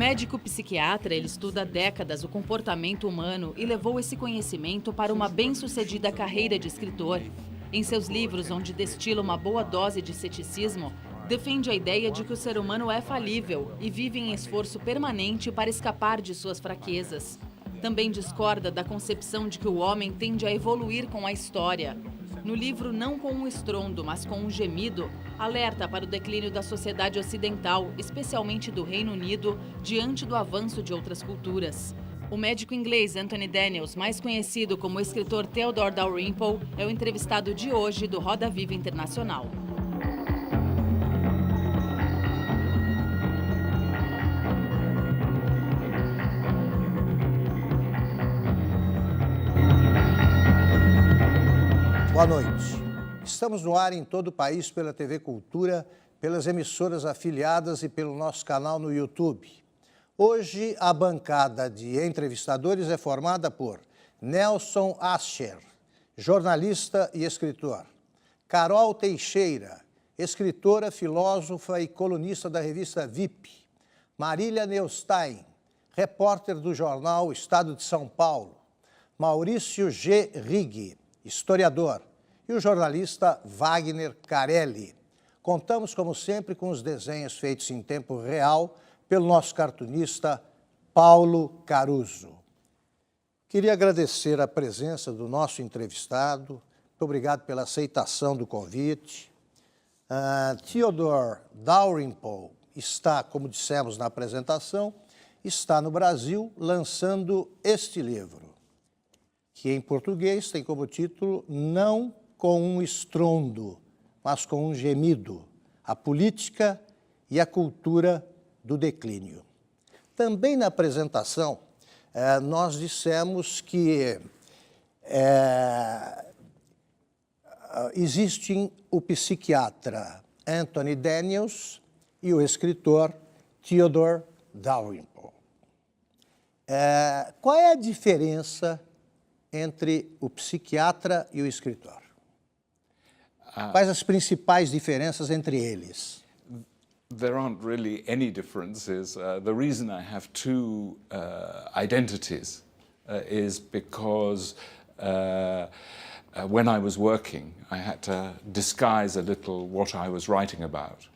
médico psiquiatra, ele estuda há décadas o comportamento humano e levou esse conhecimento para uma bem-sucedida carreira de escritor. Em seus livros, onde destila uma boa dose de ceticismo, defende a ideia de que o ser humano é falível e vive em esforço permanente para escapar de suas fraquezas. Também discorda da concepção de que o homem tende a evoluir com a história. No livro Não com um Estrondo, mas com um Gemido, alerta para o declínio da sociedade ocidental, especialmente do Reino Unido, diante do avanço de outras culturas. O médico inglês Anthony Daniels, mais conhecido como o escritor Theodore Dalrymple, é o entrevistado de hoje do Roda Viva Internacional. Boa noite. Estamos no ar em todo o país pela TV Cultura, pelas emissoras afiliadas e pelo nosso canal no YouTube. Hoje, a bancada de entrevistadores é formada por Nelson Ascher, jornalista e escritor; Carol Teixeira, escritora, filósofa e colunista da revista VIP; Marília Neustein, repórter do jornal Estado de São Paulo; Maurício G. Rigg, historiador, e o jornalista Wagner Carelli. Contamos, como sempre, com os desenhos feitos em tempo real pelo nosso cartunista Paulo Caruso. Queria agradecer a presença do nosso entrevistado. Muito obrigado pela aceitação do convite. Theodore Dalrymple está, como dissemos na apresentação, está no Brasil lançando este livro, que em português tem como título Não com um Estrondo, mas com um Gemido, a política e a cultura do declínio. Também na apresentação, nós dissemos que existem o psiquiatra Anthony Daniels e o escritor Theodore Dalrymple. Qual é a diferença entre o psiquiatra e o escritor? Quais as principais diferenças entre eles? There aren't really any differences. The reason I have two identities is because when I was working, I had to disguise a little what I was writing about.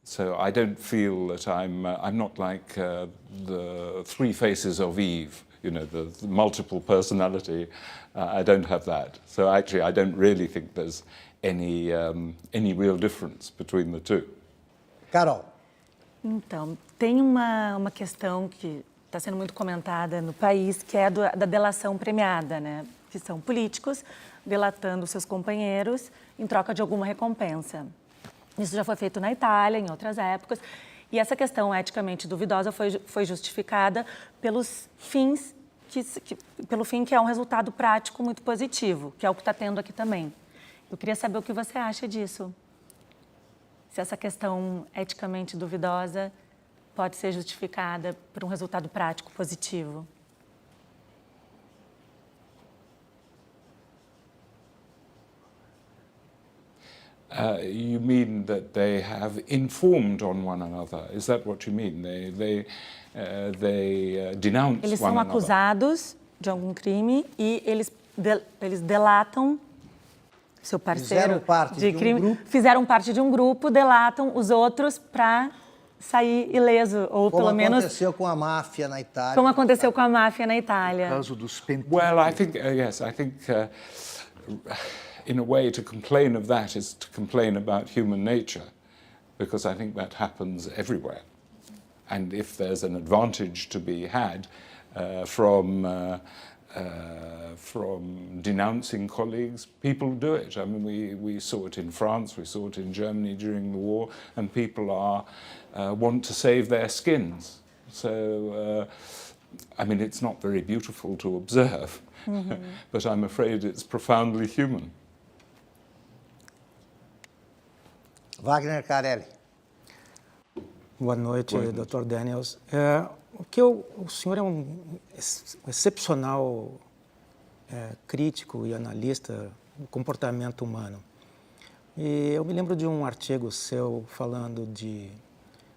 So I don't feel that I'm not like the three faces of Eve. You know, the multiple personality, I don't have that. So actually, I don't really think there's any real difference between the two. Carol. Então, tem uma questão que está sendo muito comentada no país, que é da delação premiada, né? Que são políticos delatando seus companheiros em troca de alguma recompensa. Isso já foi feito na Itália, em outras épocas. E essa questão eticamente duvidosa foi justificada pelos fins pelo fim que é um resultado prático muito positivo, que é o que está tendo aqui também. Eu queria saber o que você acha disso. Se essa questão eticamente duvidosa pode ser justificada por um resultado prático positivo. You mean that they have informed on one another? Is that what you mean? They denounce eles one são another. acusados de algum crime e eles delatam seu parceiro de crime. Fizeram parte de um grupo, delatam os outros para sair ileso, ou pelo menos... Como aconteceu com a máfia na Itália. Como aconteceu com a máfia na Itália. No caso dos pentantes. Well, I think, yes, I think in a way to complain of that is to complain about human nature, because I think that happens everywhere. And if there's an advantage to be had from denouncing colleagues, people do it. I mean, we saw it in France, we saw it in Germany during the war, and people want to save their skins. So, I mean, it's not very beautiful to observe, but I'm afraid it's profoundly human. Wagner Carelli. Boa noite, Dr. Daniels. O senhor é um excepcional crítico e analista do comportamento humano. E eu me lembro de um artigo seu falando de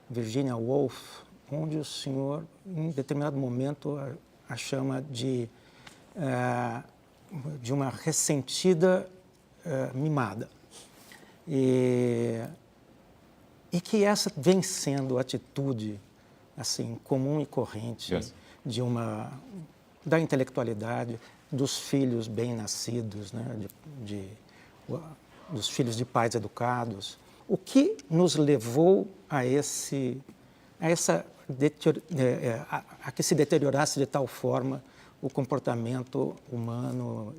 Virginia Woolf onde o senhor, em determinado momento, a chama de uma ressentida mimada. E que essa vem sendo a atitude assim, comum e corrente da intelectualidade, dos filhos bem-nascidos, né? Dos filhos de pais educados. O que nos levou a que se deteriorasse de tal forma o comportamento humano,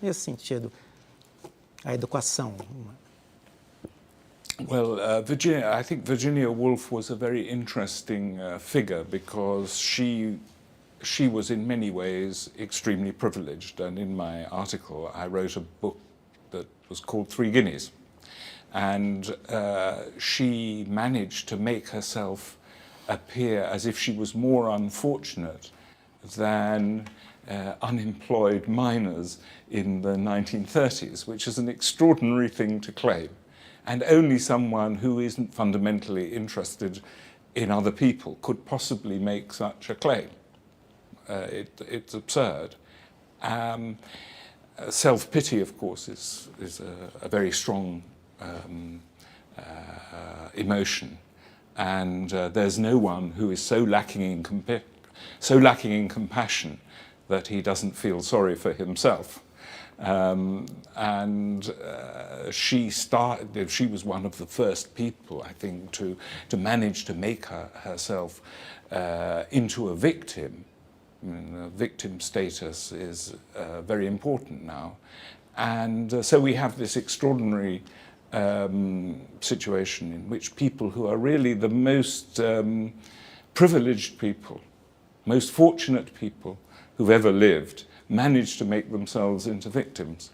nesse sentido, a educação? Well, I think Virginia Woolf was a very interesting figure because she was in many ways extremely privileged, and in my article I wrote a book that was called 3 Guineas, and she managed to make herself appear as if she was more unfortunate than unemployed miners in the 1930s, which is an extraordinary thing to claim. And only someone who isn't fundamentally interested in other people could possibly make such a claim. It's absurd. Self-pity, of course, is a very strong emotion, and there's no one who is so lacking in compassion that he doesn't feel sorry for himself. She was one of the first people, I think, to manage to make herself into a victim. I mean, victim status is very important now. And so we have this extraordinary situation in which people who are really the most privileged people, most fortunate people who've ever lived, manage to make themselves into victims.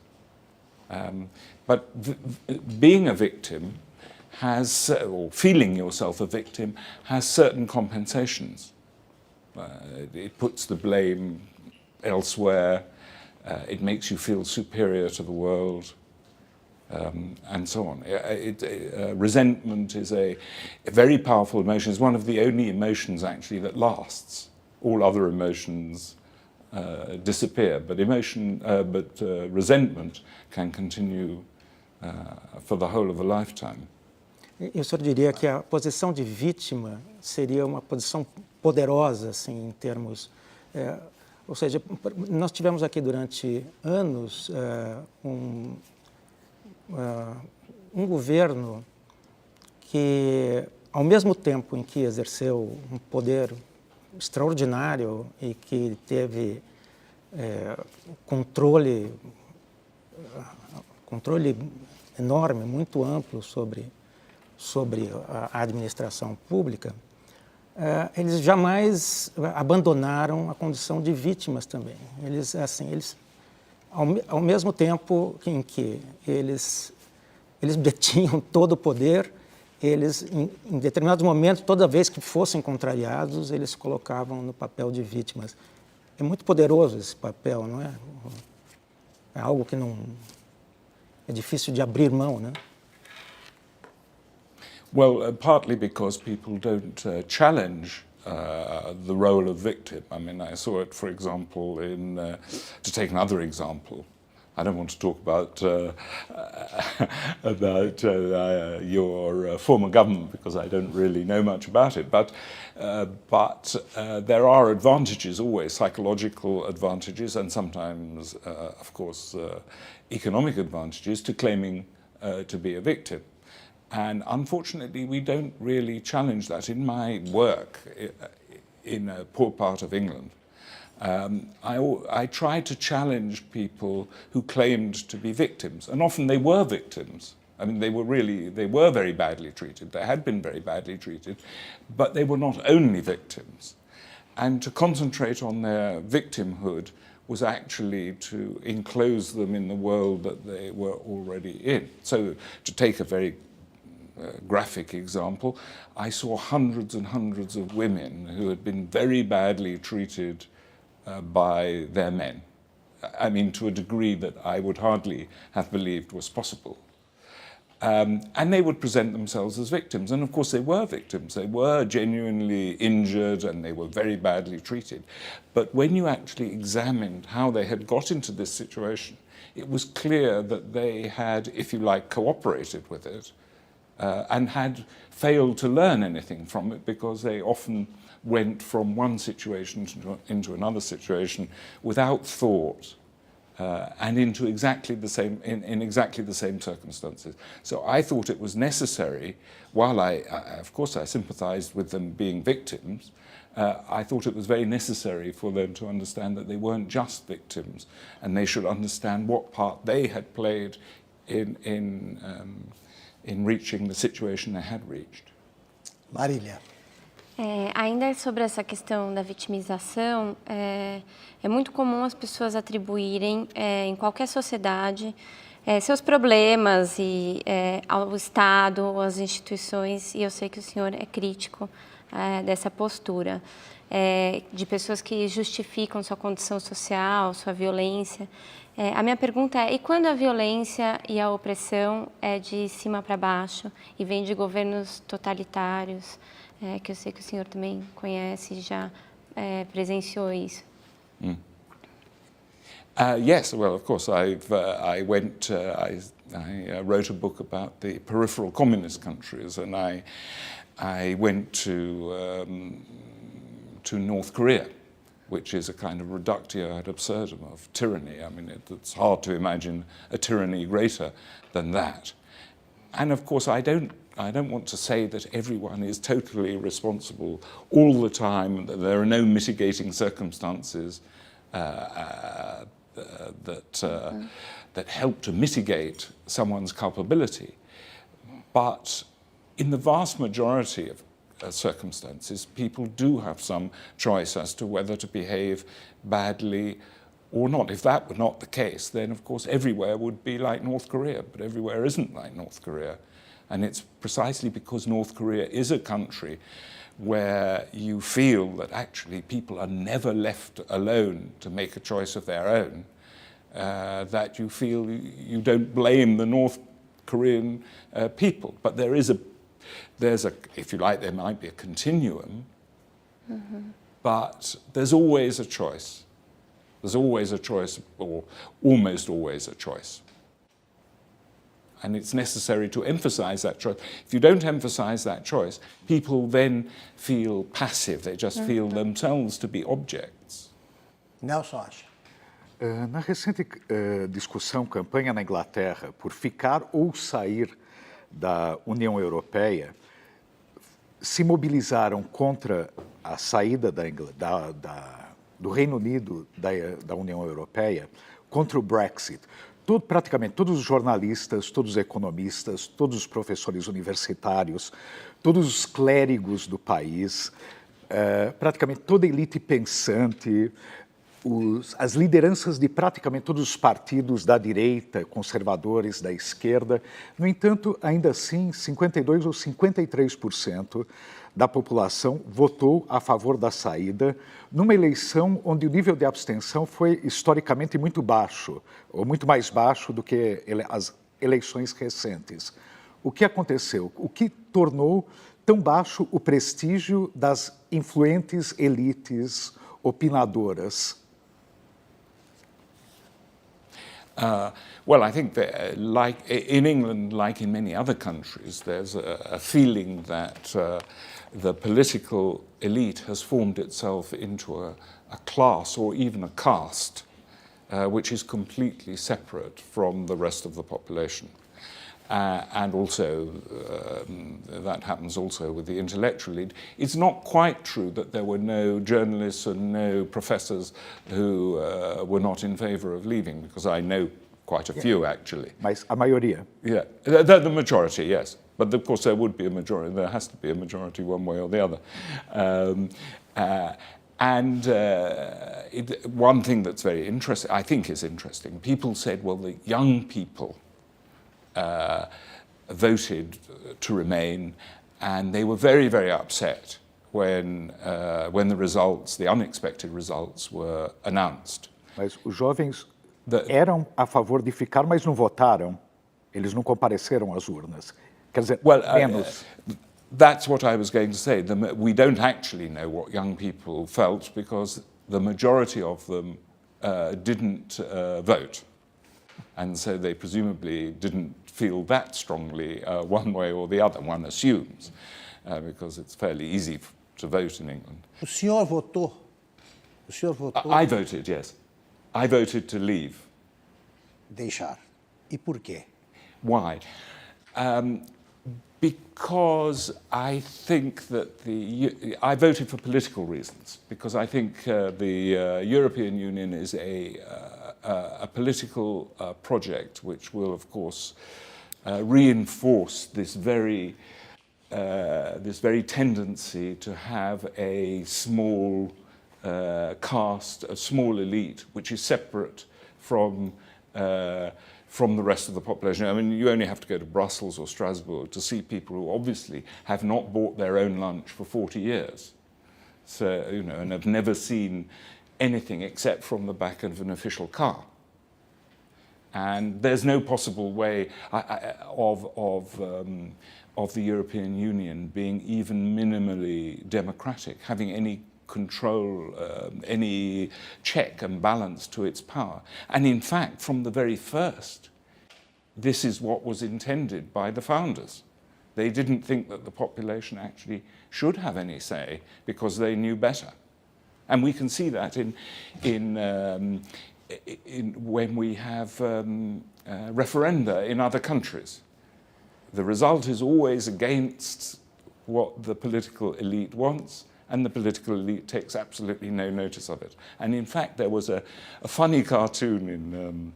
But being a victim or feeling yourself a victim has certain compensations. It puts the blame elsewhere, it makes you feel superior to the world, and so on. Resentment is a very powerful emotion. It's one of the only emotions, actually, that lasts. All other emotions disappear, but resentment can continue for the whole of a lifetime. E o senhor diria que a posição de vítima seria uma posição poderosa, assim, em termos... ou seja, nós tivemos aqui durante anos um governo que, ao mesmo tempo em que exerceu um poder extraordinário e que teve controle enorme, muito amplo sobre a administração pública, eles jamais abandonaram a condição de vítimas também. Eles, ao mesmo tempo em que eles detinham todo o poder, eles, em determinados momentos, toda vez que fossem contrariados, eles se colocavam no papel de vítimas. É muito poderoso esse papel, não é? É algo que não... é difícil de abrir mão, né? Well, partly because people don't challenge the role of victim. I mean, I saw it, for example, to take another example, I don't want to talk about your former government because I don't really know much about it. But there are advantages always, psychological advantages, and sometimes, of course, economic advantages to claiming to be a victim. And unfortunately, we don't really challenge that. In my work in a poor part of England, I tried to challenge people who claimed to be victims, and often they were victims. I mean, they were very badly treated. They had been very badly treated, but they were not only victims. And to concentrate on their victimhood was actually to enclose them in the world that they were already in. So, to take a very graphic example, I saw hundreds and hundreds of women who had been very badly treated by their men. I mean, to a degree that I would hardly have believed was possible. And they would present themselves as victims. And of course they were victims. They were genuinely injured and they were very badly treated. But when you actually examined how they had got into this situation, it was clear that they had, if you like, cooperated with it and had failed to learn anything from it, because they often went from one situation into another situation without thought. And into exactly the same, in exactly the same circumstances. So I thought it was necessary, while of course I sympathized with them being victims, I thought it was very necessary for them to understand that they weren't just victims, and they should understand what part they had played in reaching the situation they had reached. Marília. Ainda sobre essa questão da vitimização, é muito comum as pessoas atribuírem, em qualquer sociedade, seus problemas ao Estado ou às instituições, e eu sei que o senhor é crítico dessa postura, de pessoas que justificam sua condição social, sua violência. A minha pergunta é, e quando a violência e a opressão é de cima para baixo e vem de governos totalitários, que eu sei que o senhor também conhece e já presenciou isso? Yes, well, of course, I wrote a book about the peripheral communist countries, and I went to North Korea, which is a kind of reductio ad absurdum of tyranny. I mean, it's hard to imagine a tyranny greater than that. And of course, I don't want to say that everyone is totally responsible all the time, that there are no mitigating circumstances that help to mitigate someone's culpability. But in the vast majority of circumstances, people do have some choice as to whether to behave badly or not. If that were not the case, then of course everywhere would be like North Korea, but everywhere isn't like North Korea. And it's precisely because North Korea is a country where you feel that actually people are never left alone to make a choice of their own, that you feel you don't blame the North Korean people. But there's a, if you like, there might be a continuum, but there's always a choice. There's always a choice, or almost always a choice. And it's necessary to emphasize that choice. If you don't emphasize that choice, people then feel passive. They just feel themselves to be objects. Nelson acha. Na recente discussão, campanha na Inglaterra por ficar ou sair da União Europeia, se mobilizaram contra a saída do Reino Unido da União Europeia, contra o Brexit. Praticamente todos os jornalistas, todos os economistas, todos os professores universitários, todos os clérigos do país, praticamente toda a elite pensante, as lideranças de praticamente todos os partidos da direita, conservadores, da esquerda. No entanto, ainda assim, 52% ou 53% da população votou a favor da saída, numa eleição onde o nível de abstenção foi historicamente muito baixo, ou muito mais baixo do que as eleições recentes. O que aconteceu? O que tornou tão baixo o prestígio das influentes elites opinadoras? Well, I think that, like in England, like in many other countries, there's a feeling that the political elite has formed itself into a class or even a caste, which is completely separate from the rest of the population. And also, that happens also with the intellectual elite. It's not quite true that there were no journalists and no professors who were not in favor of leaving, because I know quite a few, actually. Mas a maioria? Yeah, the majority, yes. But of course there would be a majority, there has to be a majority one way or the other. One thing that's very interesting, I think is interesting, people said, well, the young people voted to remain, and they were very, very upset when the results, the unexpected results, were announced. Mas os jovens eram a favor de ficar, mas não votaram? Eles não compareceram às urnas. Quer dizer, Well, menos. that's what I was going to say. We don't actually know what young people felt because the majority of them didn't vote. And so they presumably didn't feel that strongly one way or the other, one assumes, because it's fairly easy to vote in England. O senhor votou? O senhor votou? I voted, yes. I voted to leave. Deixar. E por quê? Why? Because I think that I voted for political reasons, because I think the European Union is a political project which will, of course, reinforce this very tendency to have a small caste, a small elite, which is separate from the rest of the population. I mean, you only have to go to Brussels or Strasbourg to see people who obviously have not bought their own lunch for 40 years. So, you know, and have never seen anything except from the back of an official car. And there's no possible way of the European Union being even minimally democratic, having any control, any check and balance to its power. And in fact, from the very first, this is what was intended by the founders. They didn't think that the population actually should have any say because they knew better. And we can see that when we have referenda in other countries. The result is always against what the political elite wants, and the political elite takes absolutely no notice of it. And in fact, there was a funny cartoon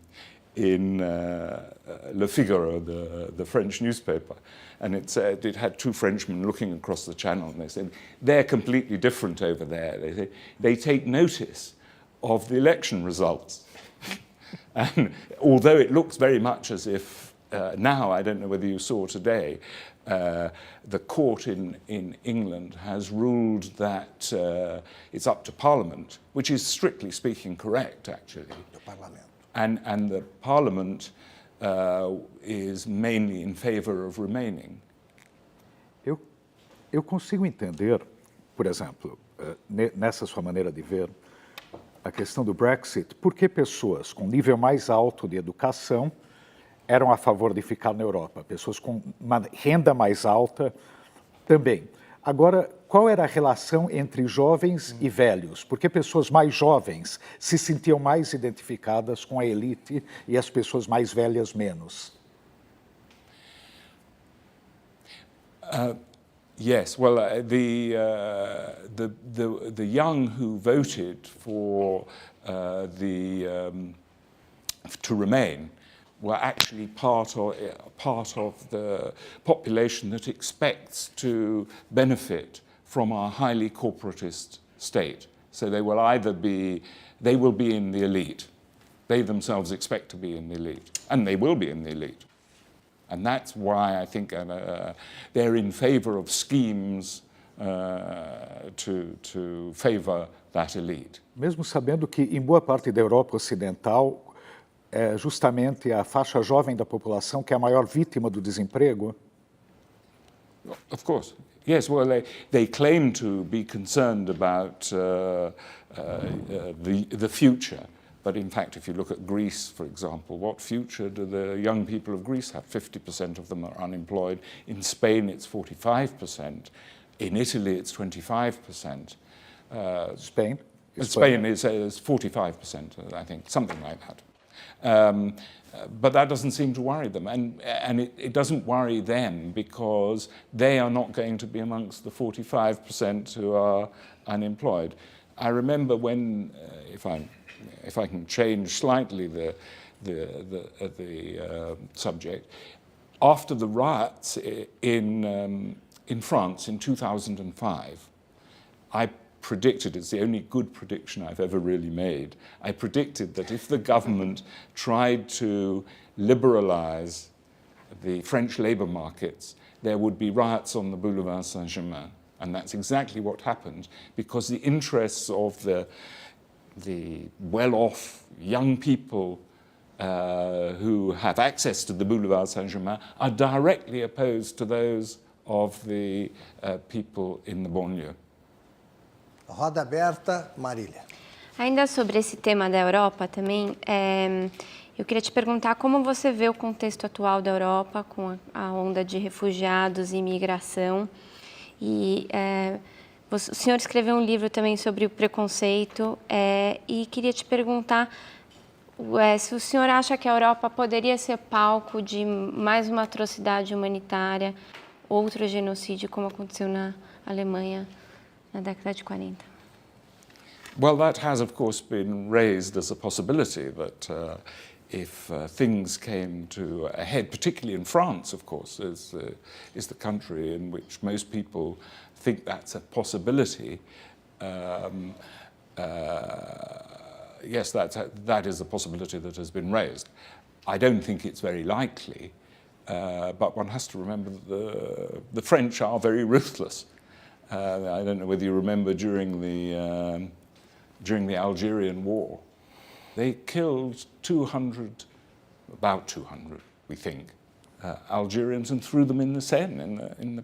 in Le Figaro, the French newspaper, and it said it had two Frenchmen looking across the channel, and they said, they're completely different over there. They say, they take notice of the election results. And although it looks very much as if now, I don't know whether you saw today, the court in England has ruled that it's up to Parliament, which is strictly speaking correct, actually. Do parlamento. And the Parliament is mainly in favor of remaining. Eu consigo entender, por exemplo, nessa sua maneira de ver, a questão do Brexit, por que pessoas com nível mais alto de educação eram a favor de ficar na Europa, pessoas com uma renda mais alta também. Agora, qual era a relação entre jovens e velhos? Porque pessoas mais jovens se sentiam mais identificadas com a elite e as pessoas mais velhas menos. Yes, well, the young who voted for to remain were actually part of the population that expects to benefit from our highly corporatist state. So they will be in the elite. They themselves expect to be in the elite, and they will be in the elite. And that's why I think they're in favor of schemes to favor that elite. Mesmo sabendo que em boa parte da Europa Ocidental é justamente a faixa jovem da população que é a maior vítima do desemprego? Of course. Yes, well, they claim to be concerned about the future. But in fact, if you look at Greece, for example, what future do the young people of Greece have? 50% of them are unemployed. In Spain, it's 45%. In Italy, it's 25%. Spain? Spain is 45%, I think, something like that. But that doesn't seem to worry them. And it doesn't worry them because they are not going to be amongst the 45% who are unemployed. I remember when, if I can change slightly the subject, after the riots in France in 2005, I predicted, it's the only good prediction I've ever really made, I predicted that if the government tried to liberalize the French labor markets, there would be riots on the Boulevard Saint-Germain. And that's exactly what happened, because the interests of the well-off young people who have access to the Boulevard Saint-Germain are directly opposed to those of the people in the banlieue. Roda aberta, Marília. Ainda sobre esse tema da Europa também, eu queria te perguntar como você vê o contexto atual da Europa com a onda de refugiados e imigração. E o senhor escreveu um livro também sobre o preconceito e queria te perguntar se o senhor acha que a Europa poderia ser palco de mais uma atrocidade humanitária, outro genocídio como aconteceu na Alemanha na década de 40. Well, that has, of course, been raised as a possibility that if things came to a head, particularly in France, of course, is the country in which most people think that's a possibility. Yes, that is a possibility that has been raised. I don't think it's very likely, but one has to remember that the French are very ruthless. I don't know whether you remember during the Algerian War, they killed about 200, we think, Algerians and threw them in the Seine in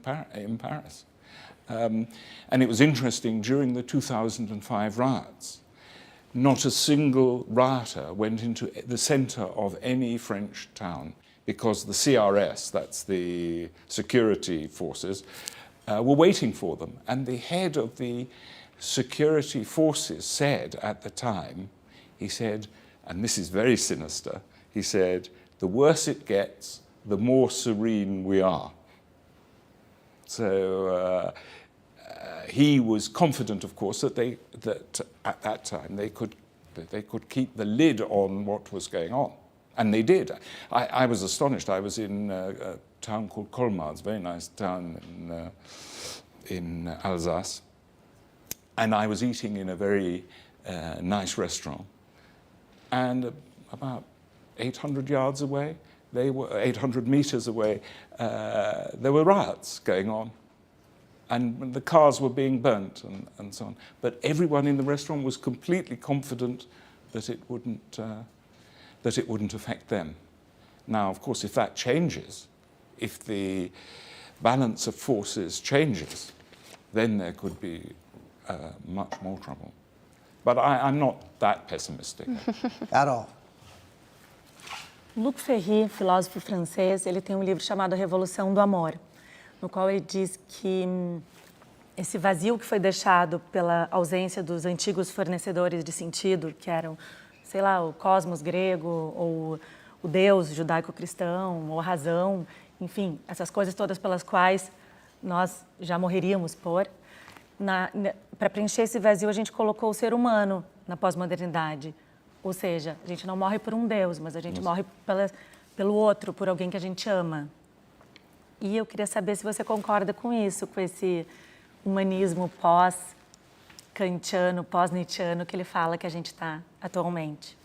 Paris. And it was interesting, during the 2005 riots, not a single rioter went into the centre of any French town because the CRS, that's the security forces, were waiting for them. And the head of the security forces said at the time, he said, and this is very sinister, he said, the worse it gets, the more serene we are. So he was confident, of course, that at that time they could keep the lid on what was going on. And they did. I was astonished. I was in a town called Colmar, a very nice town in Alsace. And I was eating in a very nice restaurant. And about 800 yards away, 800 meters away, there were riots going on. And the cars were being burnt and so on. But everyone in the restaurant was completely confident that it wouldn't affect them. Now, of course, if that changes, if the balance of forces changes, then there could be much more trouble. But I'm not that pessimistic. Carol. Luc Ferry, filósofo francês, ele tem um livro chamado A Revolução do Amor, no qual ele diz que esse vazio que foi deixado pela ausência dos antigos fornecedores de sentido, que eram, sei lá, o cosmos grego, ou o Deus judaico-cristão, ou a razão, enfim, essas coisas todas pelas quais nós já morreríamos por. Para preencher esse vazio, a gente colocou o ser humano na pós-modernidade. Ou seja, a gente não morre por um Deus, mas a gente morre pelo outro, por alguém que a gente ama. E eu queria saber se você concorda com isso, com esse humanismo pós-kantiano, pós-nietzscheano que ele fala que a gente está atualmente.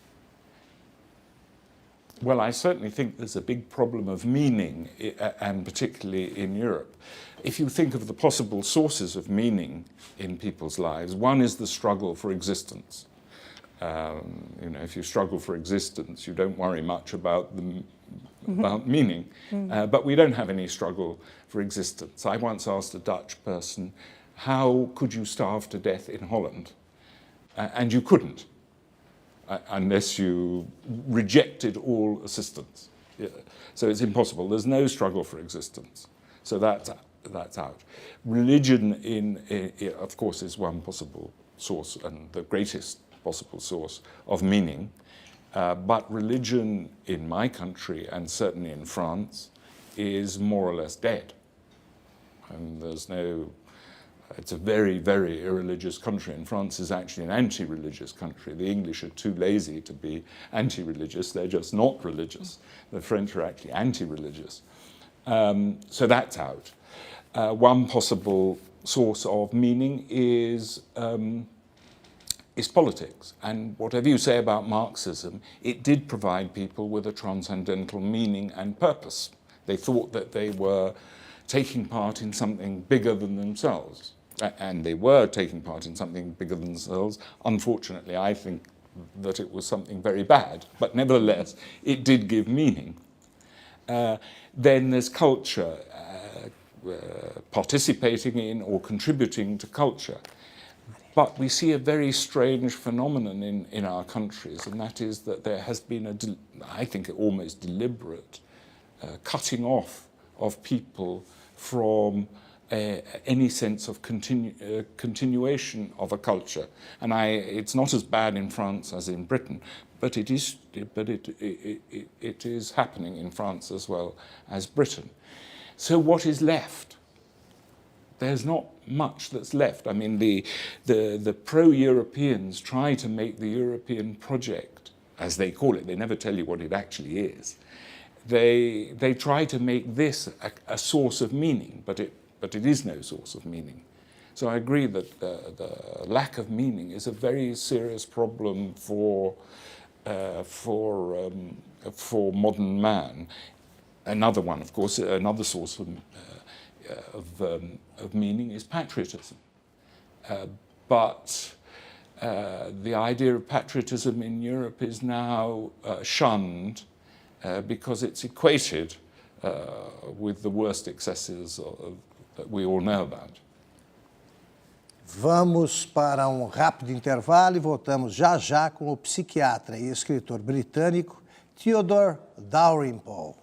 Well, I certainly think there's a big problem of meaning, and particularly in Europe. If you think of the possible sources of meaning in people's lives, one is the struggle for existence. If you struggle for existence, you don't worry much about meaning. But we don't have any struggle for existence. I once asked a Dutch person, how could you starve to death in Holland? And you couldn't. Unless you rejected all assistance. Yeah. So it's impossible. There's no struggle for existence. So that's out. Religion, of course, is one possible source and the greatest possible source of meaning. But religion in my country, and certainly in France, is more or less dead. And it's a very, very irreligious country. And France is actually an anti-religious country. The English are too lazy to be anti-religious. They're just not religious. The French are actually anti-religious. So that's out. One possible source of meaning is politics. And whatever you say about Marxism, it did provide people with a transcendental meaning and purpose. They thought that they were taking part in something bigger than themselves. And they were taking part in something bigger than themselves. Unfortunately, I think that it was something very bad, but nevertheless, it did give meaning. Then there's culture, participating in or contributing to culture. But we see a very strange phenomenon in our countries, and that is that there has been I think, almost deliberate cutting off of people from any sense of continuation of a culture. And it's not as bad in France as in Britain, but it is happening in France as well as Britain. So what is left? There's not much that's left. I mean, the pro-Europeans try to make the European project, as they call it, they never tell you what it actually is. They try to make this a source of meaning, but it is no source of meaning. So I agree that the lack of meaning is a very serious problem for modern man. Another one, of course, another source of meaning is patriotism. But the idea of patriotism in Europe is now shunned because it's equated with the worst excesses that we all know about. Vamos para rápido intervalo e voltamos já com o psiquiatra e escritor britânico Theodore Dalrymple.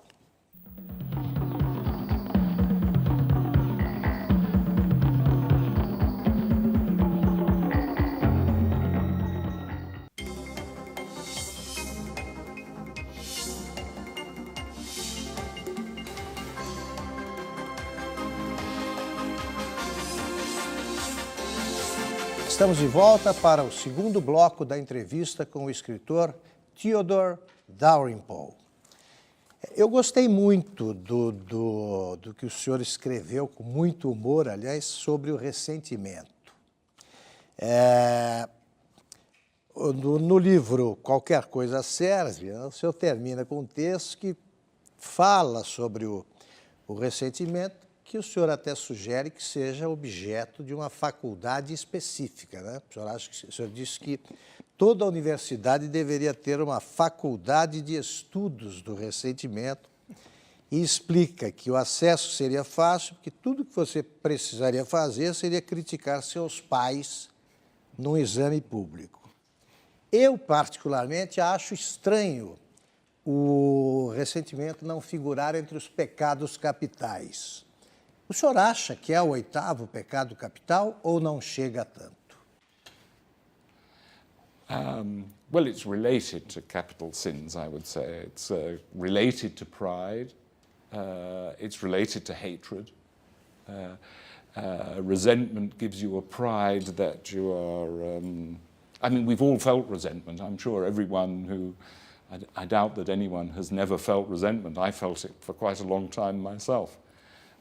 Estamos de volta para o segundo bloco da entrevista com o escritor Theodore Dalrymple. Eu gostei muito do que o senhor escreveu, com muito humor, aliás, sobre o ressentimento. No livro Qualquer Coisa Serve, o senhor termina com um texto que fala sobre o ressentimento, que o senhor até sugere que seja objeto de uma faculdade específica, né? O senhor disse que toda a universidade deveria ter uma faculdade de estudos do ressentimento e explica que o acesso seria fácil, porque tudo que você precisaria fazer seria criticar seus pais num exame público. Eu, particularmente, acho estranho o ressentimento não figurar entre os pecados capitais. O senhor acha que é o 8º pecado capital ou não chega a tanto? Well, it's related to capital sins, I would say. It's related to pride. It's related to hatred. Resentment gives you a pride that you are... I mean, we've all felt resentment. I'm sure everyone who... I doubt that anyone has never felt resentment. I felt it for quite a long time myself.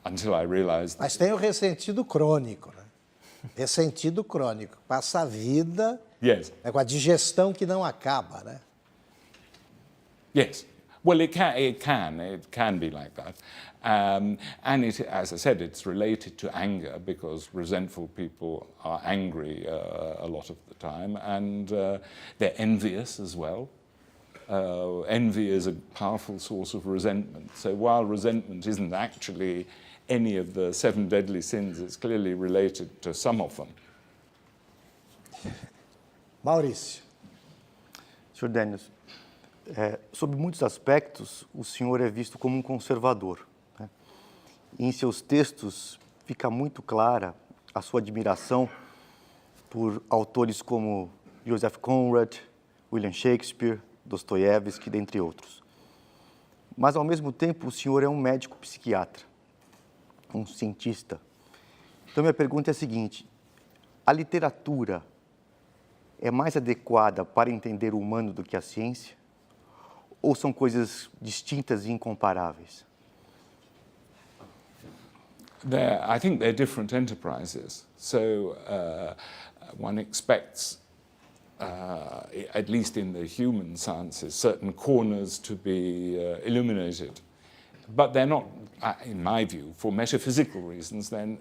Until I realized... Mas tem o ressentido crônico, né? Ressentido crônico. Passa a vida com a digestão que não acaba, né? Yes. Well, it can be like that. And as I said, it's related to anger because resentful people are angry a lot of the time, and they're envious as well. Envy is a powerful source of resentment. So while resentment isn't actually any of the 7 deadly sins, it's clearly related to some of them. Maurício. Sr. Daniels, sob muitos aspectos, o senhor é visto como um conservador, né? E em seus textos fica muito clara a sua admiração por autores como Joseph Conrad, William Shakespeare, Dostoiévski, dentre outros. Mas, ao mesmo tempo, o senhor é um médico psiquiatra, um cientista. Então, minha pergunta é a seguinte: a literatura é mais adequada para entender o humano do que a ciência? Ou são coisas distintas e incomparáveis? I think they're different enterprises. So one expects, at least in the human sciences, certain corners to be illuminated. but they're not, in my view, for metaphysical reasons, then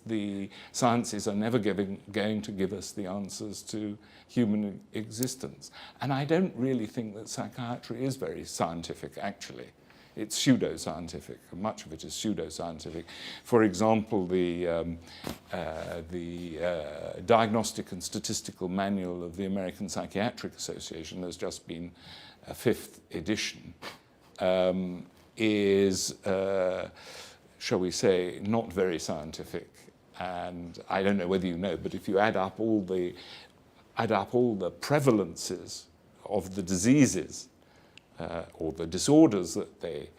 the sciences are never going to give us the answers to human existence. And I don't really think that psychiatry is very scientific, actually. It's pseudo-scientific. Much of it is pseudo-scientific. For example, the Diagnostic and Statistical Manual of the American Psychiatric Association, there's just been a 5th edition, is, shall we say, not very scientific. And I don't know whether you know, but if you add up all the prevalences of the diseases or the disorders that they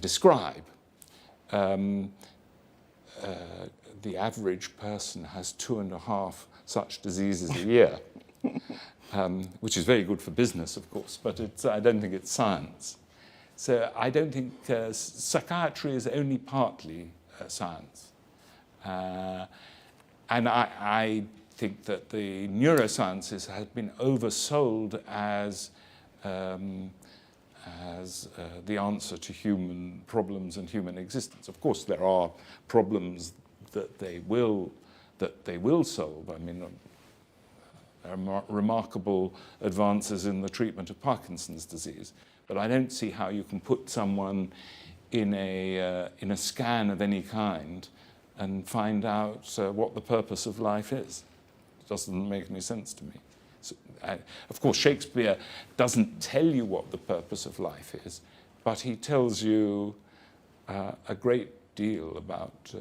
describe, the average person has 2.5 such diseases a year, which is very good for business, of course, but I don't think it's science. So I don't think psychiatry is only partly science. And I think that the neurosciences have been oversold as the answer to human problems and human existence. Of course, there are problems that they will solve. I mean, there are remarkable advances in the treatment of Parkinson's disease, but I don't see how you can put someone in a scan of any kind and find out what the purpose of life is. It doesn't make any sense to me. So, of course, Shakespeare doesn't tell you what the purpose of life is, but he tells you a great deal about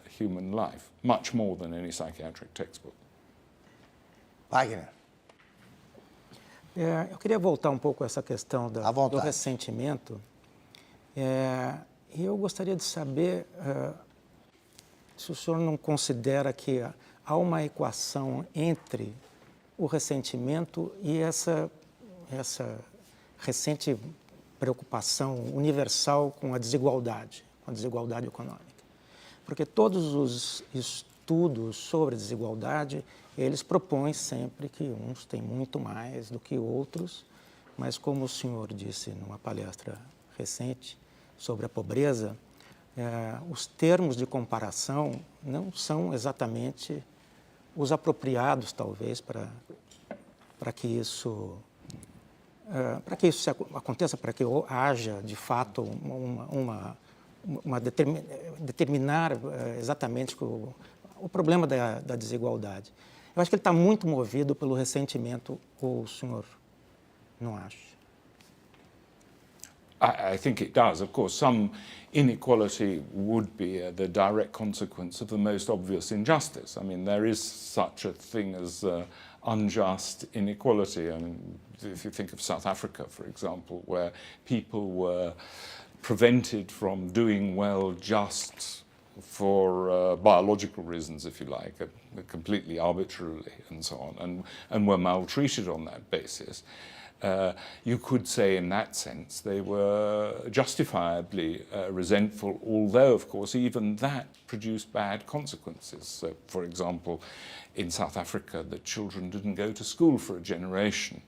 human life, much more than any psychiatric textbook. Wagner. Eu queria voltar um pouco a essa questão do ressentimento. E eu gostaria de saber se o senhor não considera que há uma equação entre o ressentimento e essa recente preocupação universal com a desigualdade econômica. Porque todos os estudos sobre desigualdade, eles propõem sempre que uns têm muito mais do que outros, mas como o senhor disse numa palestra recente sobre a pobreza, os termos de comparação não são exatamente os apropriados, talvez, para que isso aconteça, para que haja, de fato, determinar exatamente o problema da desigualdade. Eu acho que ele está muito movido pelo ressentimento, ou o senhor não acha? I think it does. Of course, some inequality would be the direct consequence of the most obvious injustice. I mean, there is such a thing as unjust inequality. I mean, if you think of South Africa, for example, where people were prevented from doing well just for biological reasons, if you like, completely arbitrarily and so on, and were maltreated on that basis. You could say in that sense they were justifiably resentful, although of course even that produced bad consequences. So, for example, in South Africa the children didn't go to school for a generation,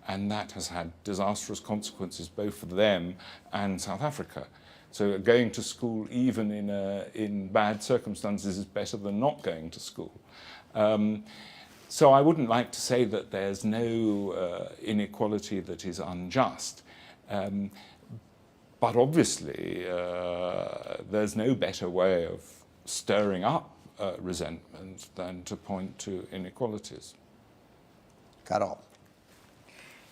and that has had disastrous consequences both for them and South Africa. So going to school even in bad circumstances is better than not going to school. So I wouldn't like to say that there's no inequality that is unjust. But obviously, there's no better way of stirring up resentment than to point to inequalities. Carol.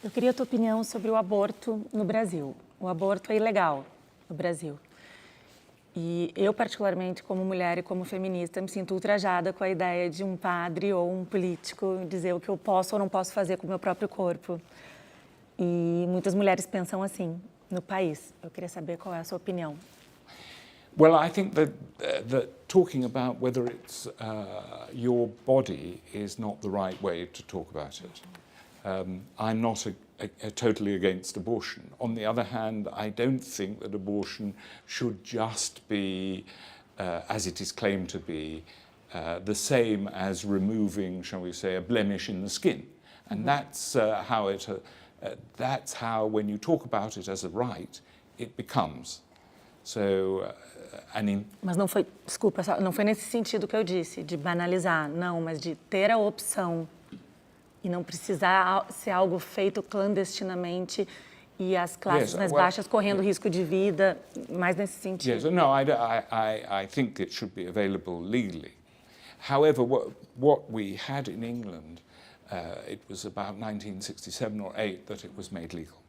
Eu queria a tua opinião sobre o aborto no Brasil. O aborto é ilegal no Brasil. E eu, particularmente, como mulher e como feminista, me sinto ultrajada com a ideia de um padre ou um político dizer o que eu posso ou não posso fazer com o meu próprio corpo. E muitas mulheres pensam assim no país. Eu queria saber qual é a sua opinião. Well, I think that talking about whether it's your body is not the right way to talk about it. I'm not totally against abortion. On the other hand, I don't think that abortion should just be, as it is claimed to be, the same as removing, shall we say, a blemish in the skin. And that's how it that's how, when you talk about it as a right, it becomes. So, Mas não foi, desculpa, não foi nesse sentido que eu disse, de banalizar, não, mas de ter a opção e não precisar ser algo feito clandestinamente e as classes mais baixas correndo risco de vida, mais nesse sentido. Yes, no, I think it should be available legally. However, what we had in England, it was about 1967 or 8 that it was made legal.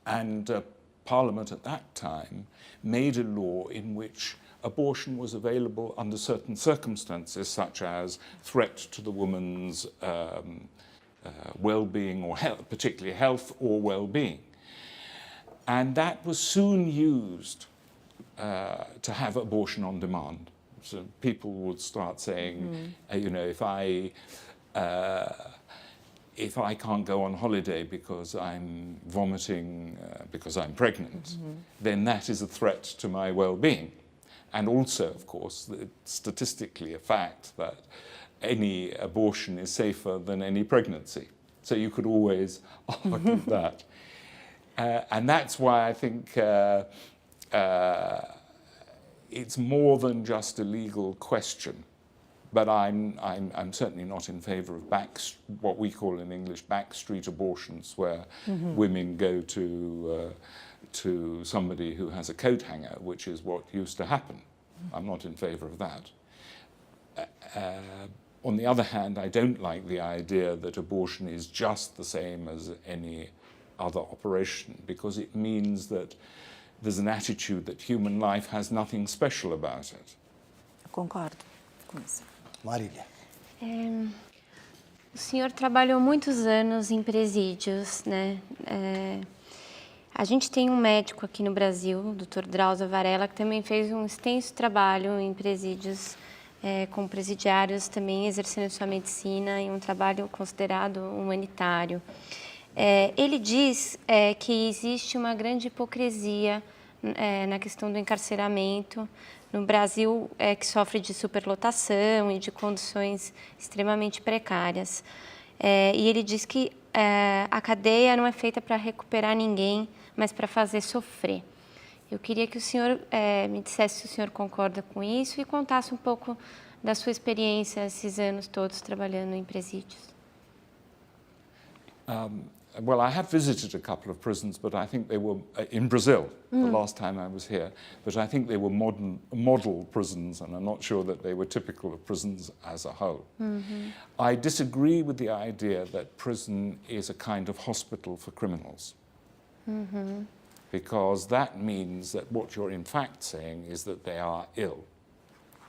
And Parliament at that time made a law in which abortion was available under certain circumstances, such as threat to the woman's well-being or health, particularly health or well-being. And that was soon used to have abortion on demand. So people would start saying, you know, if I can't go on holiday because I'm vomiting because I'm pregnant, then that is a threat to my well-being. And also, of course, it's statistically a fact that any abortion is safer than any pregnancy. So you could always argue that. And that's why I think it's more than just a legal question. But I'm certainly not in favour of what we call in English backstreet abortions, where women go to somebody who has a coat hanger, which is what used to happen. I'm not in favour of that. On the other hand, I don't like the idea that abortion is just the same as any other operation, because it means that there's an attitude that human life has nothing special about it. Concordo com isso. Marília. O senhor trabalhou muitos anos em presídios, né? A gente tem um médico aqui no Brasil, o Dr. Drauzio Varela, que também fez um extenso trabalho em presídios com presidiários, também exercendo sua medicina em um trabalho considerado humanitário. Ele diz que existe uma grande hipocrisia na questão do encarceramento no Brasil, que sofre de superlotação e de condições extremamente precárias. E ele diz que a cadeia não é feita para recuperar ninguém, mas para fazer sofrer. Eu queria que o senhor me dissesse se o senhor concorda com isso e contasse um pouco da sua experiência esses anos todos trabalhando em presídios. Well, I have visited a couple of prisons, but I think they were in Brazil the last time I was here. But I think they were model prisons, and I'm not sure that they were typical of prisons as a whole. I disagree with the idea that prison is a kind of hospital for criminals, because that means that what you're in fact saying is that they are ill,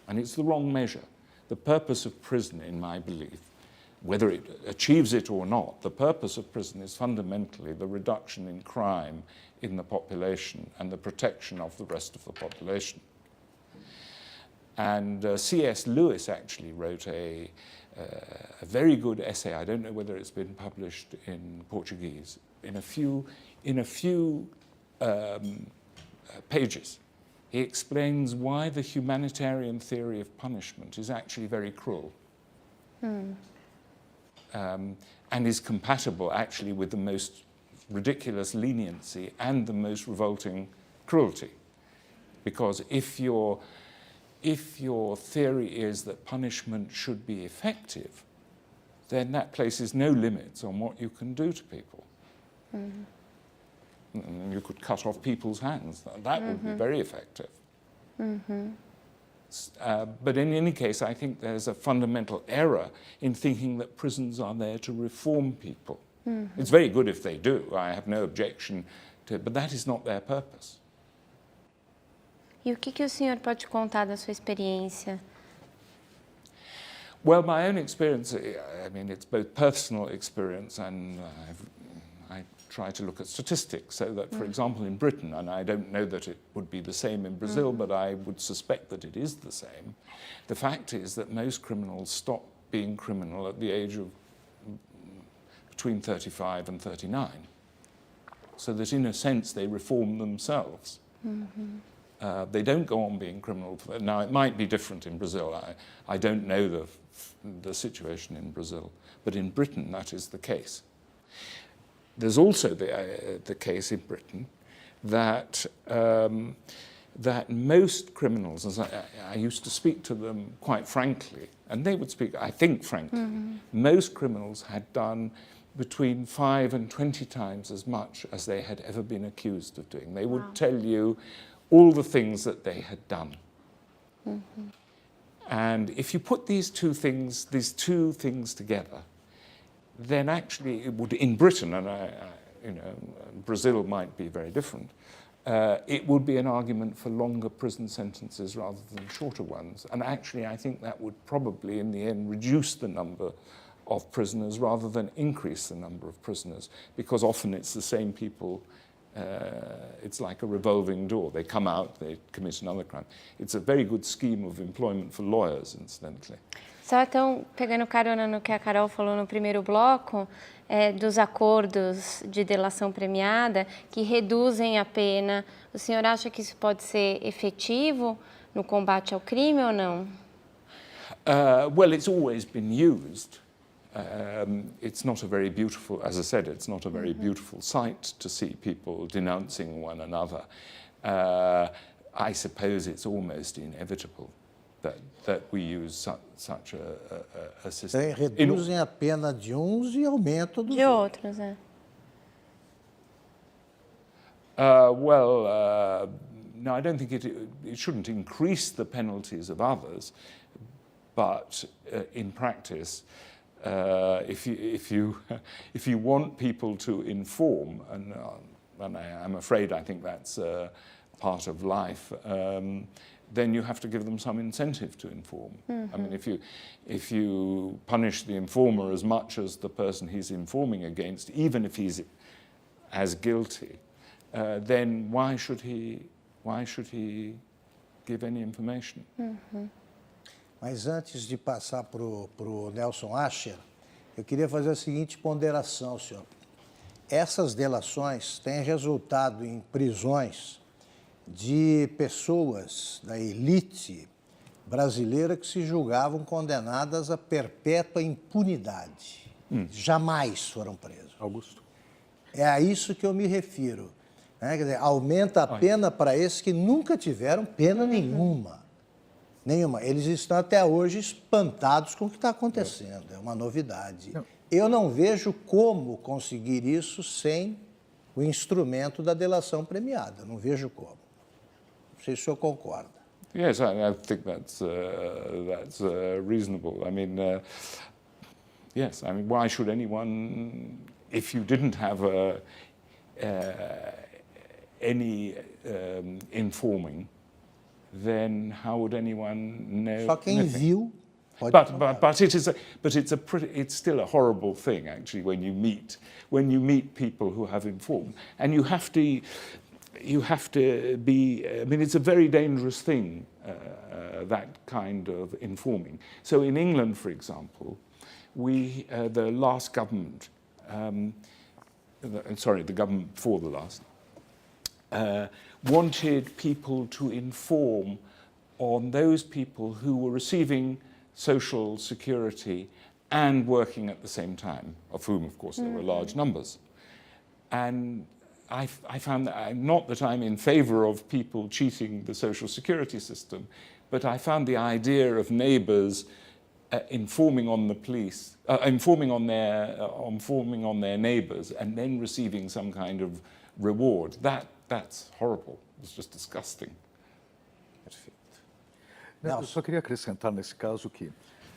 and it's the wrong measure. The purpose of prison, in my belief, whether it achieves it or not, the purpose of prison is fundamentally the reduction in crime in the population and the protection of the rest of the population. And C.S. Lewis actually wrote a very good essay. I don't know whether it's been published in Portuguese. In a few pages, he explains why the humanitarian theory of punishment is actually very cruel. And is compatible actually with the most ridiculous leniency and the most revolting cruelty. Because if your theory is that punishment should be effective, then that places no limits on what you can do to people. You could cut off people's hands. That would be very effective. But in any case, I think there's a fundamental error in thinking that prisons are there to reform people. It's very good if they do. I have no objection to it, but that is not their purpose. E o que o senhor pode contar da sua experiência? Well, my own experience, I mean, it's both personal experience and I try to look at statistics, so that, for example, in Britain, and I don't know that it would be the same in Brazil, but I would suspect that it is the same, the fact is that most criminals stop being criminal at the age of between 35 and 39, so that in a sense they reform themselves. They don't go on being criminal. Now, it might be different in Brazil. I don't know the situation in Brazil, but in Britain that is the case. there's also the case in Britain that that most criminals, as I used to speak to them quite frankly, and they would speak, I think, frankly, most criminals had done between 5 and 20 times as much as they had ever been accused of doing. They would tell you all the things that they had done. And if you put these two things together, then actually it would, in Britain, and you know, Brazil might be very different, it would be an argument for longer prison sentences rather than shorter ones. And actually, I think that would probably, in the end, reduce the number of prisoners rather than increase the number of prisoners, because often it's the same people. It's like a revolving door. They come out, they commit another crime. It's a very good scheme of employment for lawyers, incidentally. Só então, pegando carona no que a Carol falou no primeiro bloco, dos acordos de delação premiada que reduzem a pena, o senhor acha que isso pode ser efetivo no combate ao crime ou não? Well, it's always been used. It's not a very beautiful, as I said, it's not a very beautiful sight to see people denouncing one another. I suppose it's almost inevitable that we use such a system. Reduzem a pena de uns e aumentam dos De outros, No, I don't think it shouldn't increase the penalties of others, but in practice, if you want people to inform, and I'm afraid I think that's part of life, then you have to give them some incentive to inform. I mean, if you punish the informer as much as the person he's informing against, even if he's as guilty, then why should he give any information? Mas antes de passar para o Nelson Ascher, eu queria fazer a seguinte ponderação, senhor. Essas delações têm resultado em prisões de pessoas da elite brasileira que se julgavam condenadas a perpétua impunidade. Jamais foram presos. Augusto. É a isso que eu me refiro. Né? Quer dizer, aumenta a pena para esses que nunca tiveram pena nenhuma. Nenhuma. Eles estão até hoje espantados com o que está acontecendo. É uma novidade. Eu não vejo como conseguir isso sem o instrumento da delação premiada. Não vejo como. Não sei se o senhor concorda. Yes, I think that's reasonable. I mean, yes. I mean, why should anyone, if you didn't have any informing, then how would anyone know? Só quem viu pode. It's still a horrible thing, actually, when you meet people who have informed, and you have to be. I mean, it's a very dangerous thing, that kind of informing. So in England, for example, the last government, the government before the last, wanted people to inform on those people who were receiving social security and working at the same time, of whom, of course, there were large numbers. And I found that, not that I'm in favor of people cheating the social security system, but I found the idea of neighbors informing on the police, informing on their neighbors, and then receiving some kind of reward. That's horrible. It's just disgusting. Perfeito. Não, eu só queria acrescentar nesse caso que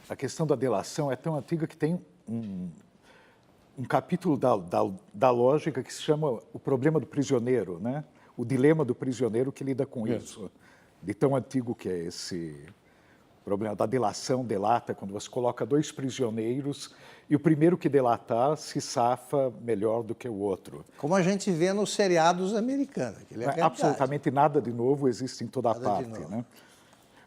a questão da delação é tão antiga que tem um capítulo da lógica que se chama o problema do prisioneiro, né? O dilema do prisioneiro que lida com isso. De tão antigo que é esse problema da delação, delata, quando você coloca dois prisioneiros e o primeiro que delatar se safa melhor do que o outro. Como a gente vê nos seriados americanos. Absolutamente nada de novo existe em toda parte, né?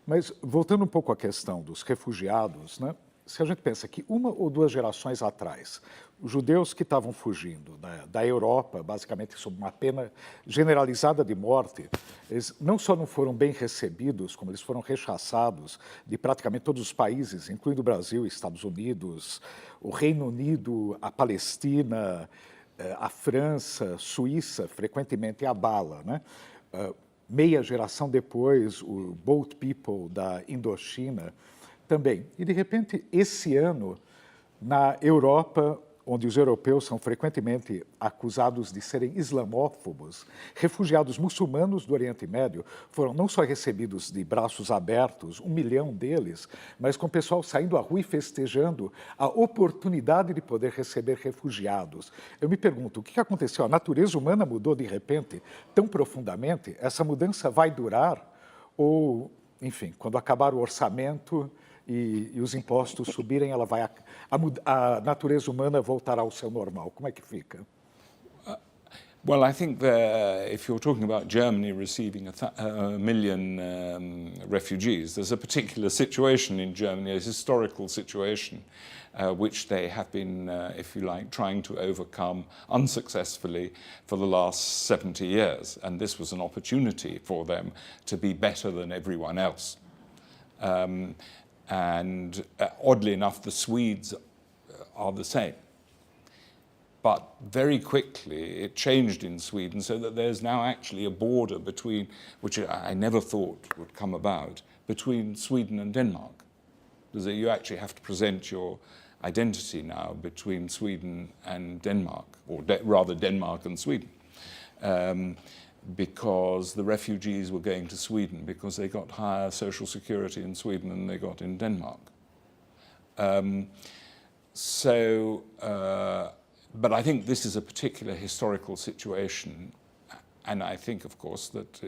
Mas, voltando um pouco à questão dos refugiados, né? Se a gente pensa que 1 ou 2 gerações atrás, os judeus que estavam fugindo da Europa, basicamente sob uma pena generalizada de morte, eles não só não foram bem recebidos, como eles foram rechaçados de praticamente todos os países, incluindo o Brasil, Estados Unidos, o Reino Unido, a Palestina, a França, Suíça, frequentemente abala, né? Meia geração depois, o Boat People da Indochina também. E, de repente, esse ano, na Europa, onde os europeus são frequentemente acusados de serem islamófobos, refugiados muçulmanos do Oriente Médio foram não só recebidos de braços abertos, 1 milhão deles, mas com o pessoal saindo à rua e festejando a oportunidade de poder receber refugiados. Eu me pergunto, o que aconteceu? A natureza humana mudou de repente tão profundamente? Essa mudança vai durar? Ou, enfim, quando acabar o orçamento e os impostos subirem, ela vai a natureza humana voltará ao seu normal. Como é que fica? Well, I think if you're talking about Germany receiving a million refugees, there's a particular situation in Germany, a historical situation, which they have been, if you like, trying to overcome unsuccessfully for the last 70 years. And this was an opportunity for them to be better than everyone else. And oddly enough, the Swedes are the same. But very quickly it changed in Sweden so that there's now actually a border between, which I never thought would come about, between Sweden and Denmark. Because you actually have to present your identity now between Sweden and Denmark, or rather Denmark and Sweden. Because the refugees were going to Sweden because they got higher social security in Sweden than they got in Denmark. But I think this is a particular historical situation, and I think, of course, that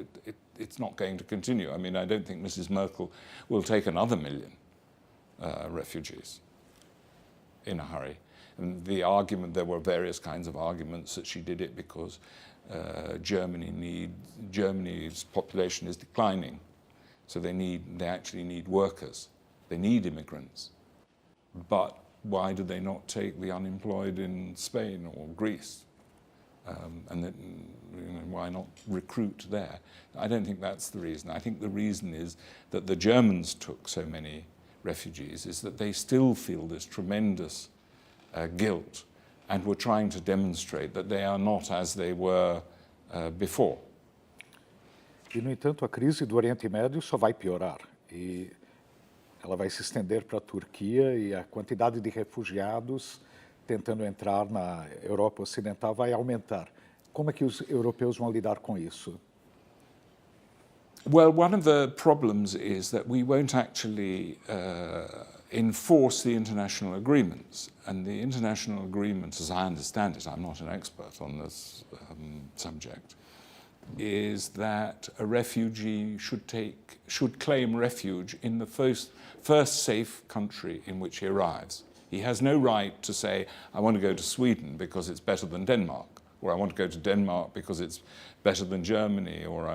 it's not going to continue. I mean, I don't think Mrs. Merkel will take another million refugees in a hurry. And the argument, there were various kinds of arguments that she did it because Germany's population is declining, so they actually need workers. They need immigrants. But why do they not take the unemployed in Spain or Greece? And then, why not recruit there? I don't think that's the reason. I think the reason is that the Germans took so many refugees is that they still feel this tremendous guilt, and were trying to demonstrate that they are not as they were before. E, no entanto, a crise do Oriente Médio só vai piorar. E ela vai se estender para a Turquia e a quantidade de refugiados tentando entrar na Europa Ocidental vai aumentar. Como é que os europeus vão lidar com isso? Well, one of the problems is that we won't actually enforce the international agreements. And the international agreements, as I understand it, I'm not an expert on this subject, is that a refugee should claim refuge in the first safe country in which he arrives. He has no right to say, I want to go to Sweden because it's better than Denmark, or I want to go to Denmark because it's better than Germany, or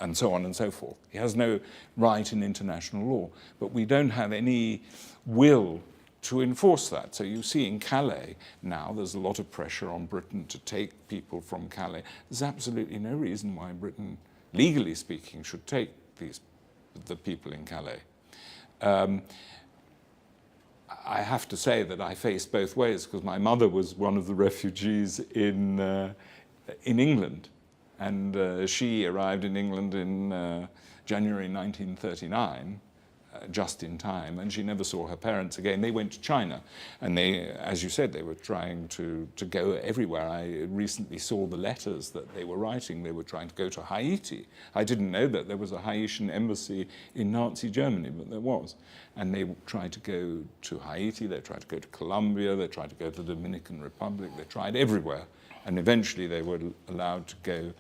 and so on and so forth. He has no right in international law, but we don't have any will to enforce that. So you see in Calais now there's a lot of pressure on Britain to take people from Calais. There's absolutely no reason why Britain, legally speaking, should take the people in Calais. I have to say that I face both ways because my mother was one of the refugees in England, and she arrived in England in January 1939, just in time, and she never saw her parents again. They went to China, and they, as you said, they were trying to go everywhere. I recently saw the letters that they were writing. They were trying to go to Haiti. I didn't know that there was a Haitian embassy in Nazi Germany, but there was. And they tried to go to Haiti, they tried to go to Colombia, they tried to go to the Dominican Republic, they tried everywhere, and eventually they were allowed to go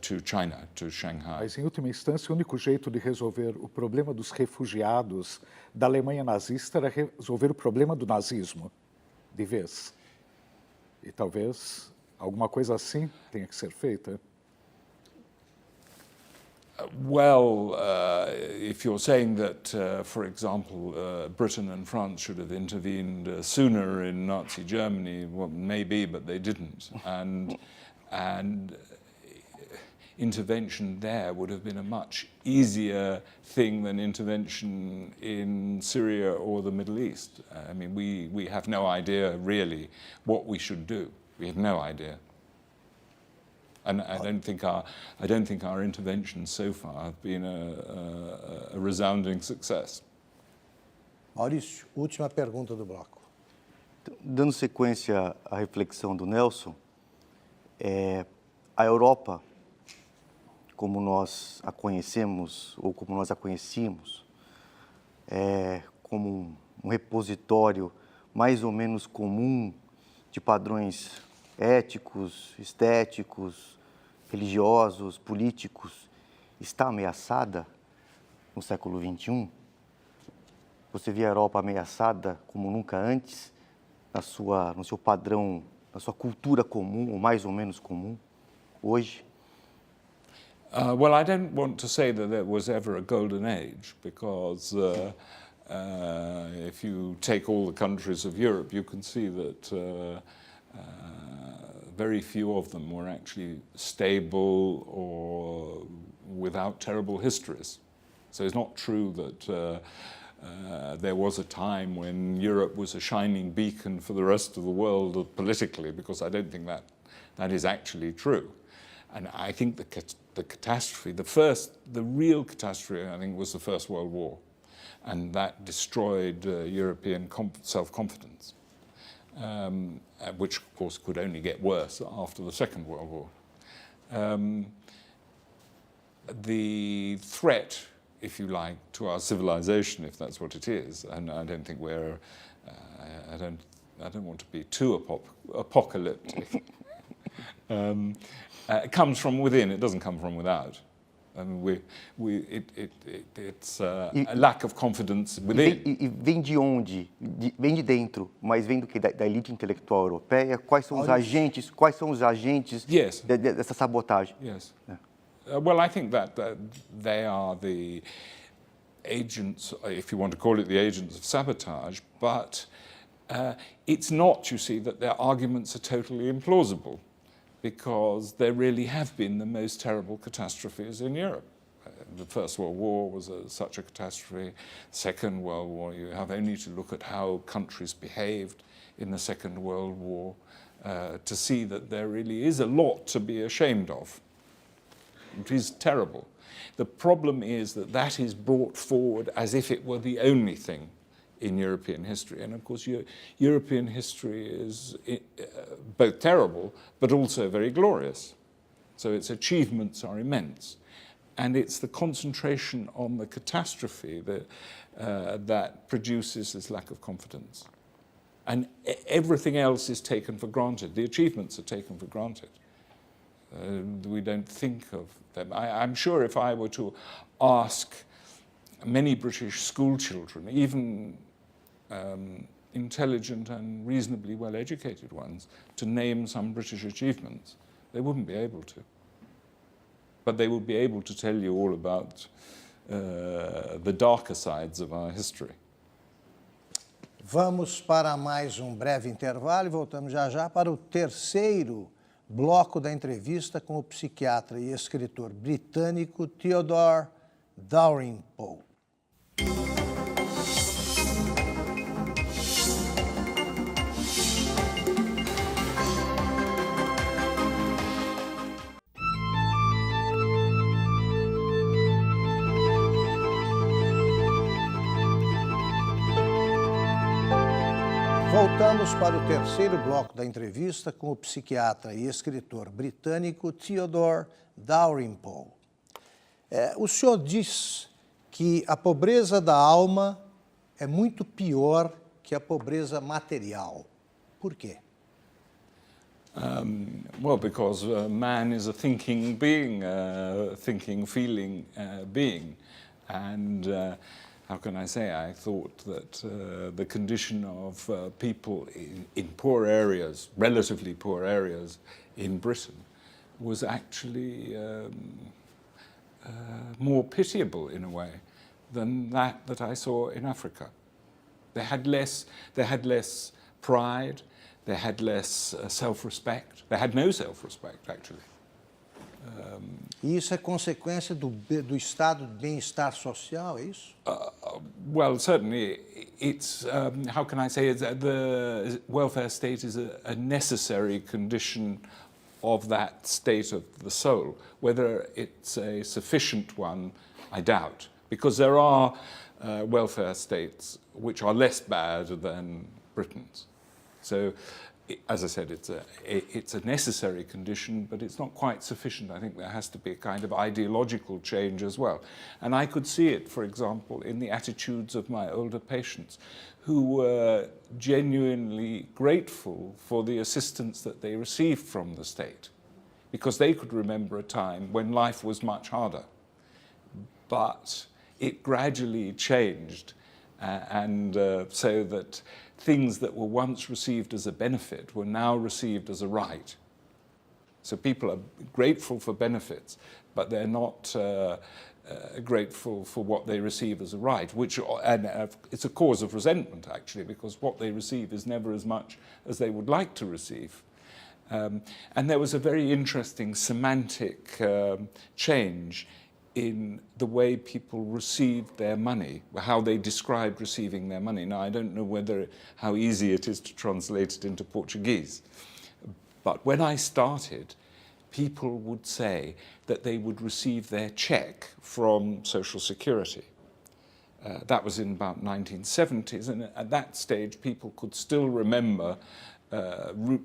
to China, to Shanghai. Mas, em última instância, o único jeito de resolver o problema dos refugiados da Alemanha nazista era resolver o problema do nazismo, de vez. E talvez alguma coisa assim tenha que ser feita. Well, if you're saying that, for example, Britain and France should have intervened sooner in Nazi Germany, well, maybe, but they didn't. And intervention there would have been a much easier thing than intervention in Syria or the Middle East. I mean, we have no idea really what we should do. We have no idea. And I don't think our interventions so far have been a resounding success. Maurício, última pergunta do bloco. Dando sequência à reflexão do Nelson, a Europa, como nós a conhecemos ou como nós a conhecíamos, como um repositório mais ou menos comum de padrões éticos, estéticos, religiosos, políticos, está ameaçada no século XXI? Você vê a Europa ameaçada como nunca antes, no seu padrão, na sua cultura comum, ou mais ou menos comum, hoje? Well, I don't want to say that there was ever a golden age, because if you take all the countries of Europe, you can see that very few of them were actually stable or without terrible histories. So it's not true that there was a time when Europe was a shining beacon for the rest of the world politically, because I don't think that is actually true. And I think the catastrophe, the real catastrophe, I think, was the First World War. And that destroyed European self-confidence, which, of course, could only get worse after the Second World War. The threat, if you like, to our civilization, if that's what it is, and I don't think I don't want to be too apocalyptic, it comes from within, it doesn't come from without. And it's a lack of confidence within. E vem de onde? Vem de dentro, mas vem do que? Da elite intelectual europeia? Quais são os agentes Yes. Dessa sabotagem? Yes. Well, I think that they are the agents, if you want to call it the agents of sabotage, but it's not, you see, that their arguments are totally implausible, because there really have been the most terrible catastrophes in Europe. The First World War was such a catastrophe. Second World War, you have only to look at how countries behaved in the Second World War to see that there really is a lot to be ashamed of. It is terrible. The problem is that is brought forward as if it were the only thing in European history. And of course, European history is both terrible, but also very glorious. So its achievements are immense. And it's the concentration on the catastrophe that produces this lack of confidence. And everything else is taken for granted. The achievements are taken for granted. We don't think of them. I'm sure if I were to ask many British school children, even intelligent and reasonably well-educated ones, to name some British achievements, they wouldn't be able to. But they would be able to tell you all about the darker sides of our history. Vamos para mais breve intervalo e voltamos já para o terceiro bloco da entrevista com o psiquiatra e escritor britânico Theodore Dalrymple. Voltamos para o terceiro bloco da entrevista com o psiquiatra e escritor britânico Theodore Dalrymple. O senhor diz que a pobreza da alma é muito pior que a pobreza material. Por quê? Well, because man is a thinking being, thinking, feeling being. And how can I say, I thought that the condition of people in poor areas, relatively poor areas in Britain, was actually more pitiable in a way than that I saw in Africa. They had less pride, they had less self-respect, they had no self-respect actually. E isso é consequência do estado de bem-estar social, é isso? Well, certainly it's how can I say it? The welfare state is a necessary condition of that state of the soul. Whether it's a sufficient one, I doubt, because there are welfare states which are less bad than Britain's. So, as I said, it's a necessary condition, but it's not quite sufficient. I think there has to be a kind of ideological change as well. And I could see it, for example, in the attitudes of my older patients, who were genuinely grateful for the assistance that they received from the state, because they could remember a time when life was much harder. But it gradually changed, so that things that were once received as a benefit were now received as a right. So people are grateful for benefits, but they're not grateful for what they receive as a right, and it's a cause of resentment, actually, because what they receive is never as much as they would like to receive. And there was a very interesting semantic change in the way people received their money, how they described receiving their money. Now, I don't know how easy it is to translate it into Portuguese, but when I started, people would say that they would receive their cheque from Social Security. That was in about 1970s, and at that stage, people could still remember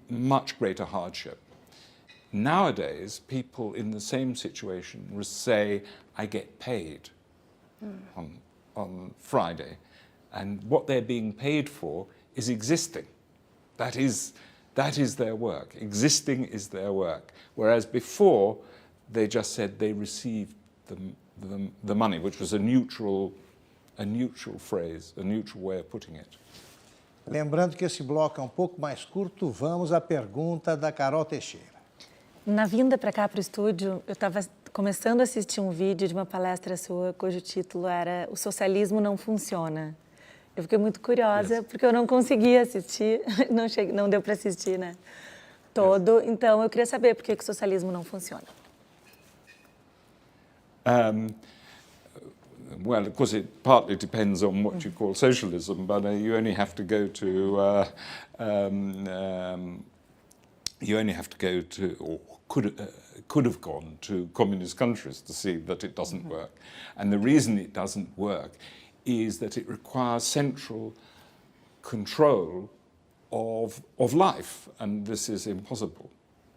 much greater hardship. Nowadays, people in the same situation say, I get paid on Friday, and what they're being paid for is existing. That is their work. Existing is their work. Whereas before, they just said they received the money, which was a neutral phrase, a neutral way of putting it. Lembrando que esse bloco é um pouco mais curto, vamos à pergunta da Carol Teixeira. Na vinda para cá, para o estúdio, eu estava começando a assistir um vídeo de uma palestra sua, cujo título era O Socialismo Não Funciona. Eu fiquei muito curiosa, porque eu não consegui assistir, não deu para assistir, né, todo. Então, eu queria saber por que o socialismo não funciona. Well, of course, it partly depends on what you call socialism, but you only have to go to, or could have gone to communist countries to see that it doesn't work. And the reason it doesn't work is that it requires central control of life, and this is impossible.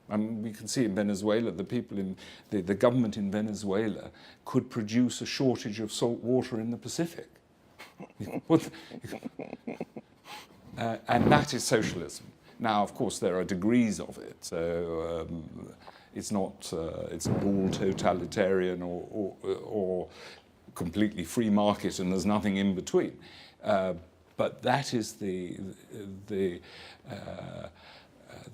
I mean, we can see in Venezuela, the government in Venezuela could produce a shortage of salt water in the Pacific. And that is socialism. Now, of course, there are degrees of it. So it's not all totalitarian or completely free market, and there's nothing in between. But that is the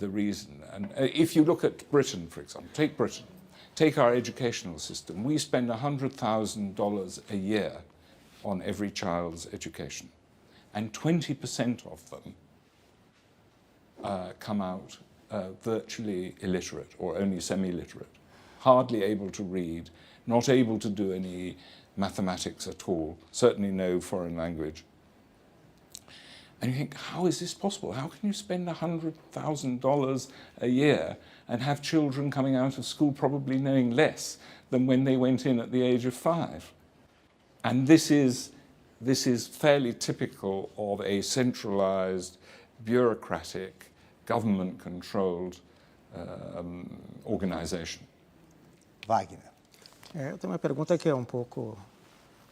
reason. And if you look at Britain, for example, take Britain, take our educational system. We spend $100,000 a year on every child's education, and 20% of them come out virtually illiterate or only semi-literate, hardly able to read, not able to do any mathematics at all, certainly no foreign language. And you think, how is this possible? How can you spend $100,000 a year and have children coming out of school probably knowing less than when they went in at the age of 5? And this is fairly typical of a centralized, bureaucratic, government-controlled organization. Wagner. Eu tenho uma pergunta que é um pouco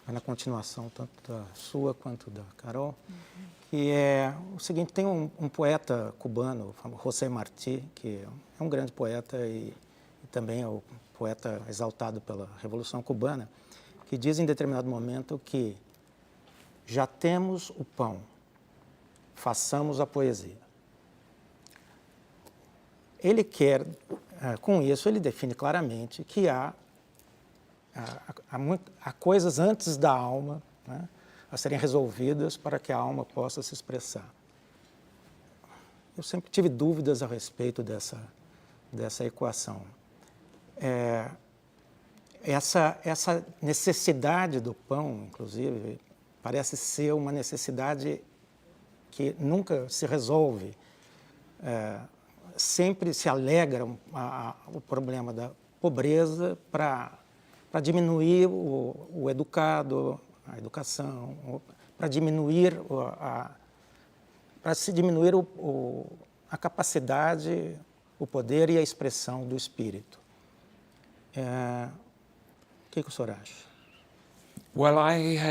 na continuação tanto da sua quanto da Carol, que é o seguinte: tem um poeta cubano, José Martí, que é um grande poeta e também é o poeta exaltado pela Revolução Cubana, que diz em determinado momento que já temos o pão, façamos a poesia. Ele quer, com isso, ele define claramente que há coisas antes da alma, né, a serem resolvidas para que a alma possa se expressar. Eu sempre tive dúvidas a respeito dessa equação. Essa necessidade do pão, inclusive, parece ser uma necessidade que nunca se resolve. Sempre se alegra o problema da pobreza para diminuir o educado, a educação, para diminuir se diminuir a capacidade, o poder e a expressão do espírito. O que o senhor acha? Well,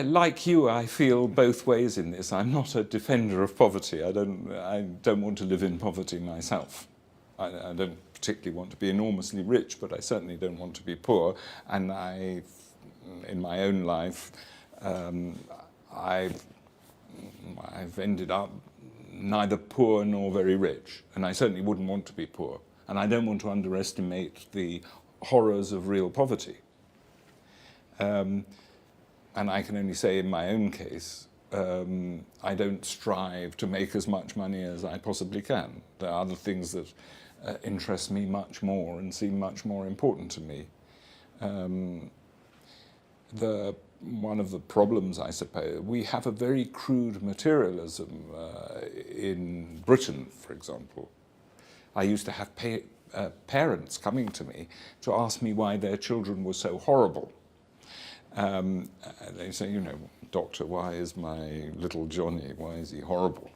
like you, I feel both ways in this. I'm not a defender of poverty. I don't want to live in poverty myself. I don't particularly want to be enormously rich, but I certainly don't want to be poor. And in my own life, I've ended up neither poor nor very rich, and I certainly wouldn't want to be poor. And I don't want to underestimate the horrors of real poverty. And I can only say in my own case, I don't strive to make as much money as I possibly can. There are other things that interest me much more and seem much more important to me. One of the problems, I suppose, we have a very crude materialism in Britain, for example. I used to have parents coming to me to ask me why their children were so horrible. They say, you know, doctor, why is my little Johnny, why is he horrible?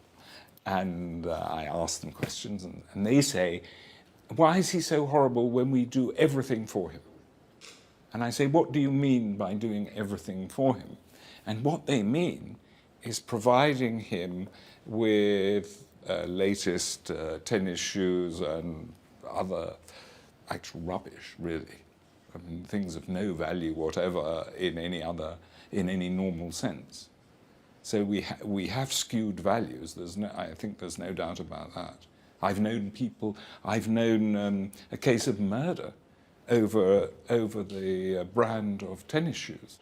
And I ask them questions, and they say, why is he so horrible when we do everything for him? And I say, what do you mean by doing everything for him? And what they mean is providing him with latest tennis shoes and other actual rubbish, really. I mean, things of no value whatever in any normal sense. So we have skewed values. I think there's no doubt about that. I've known a case of murder over the brand of tennis shoes.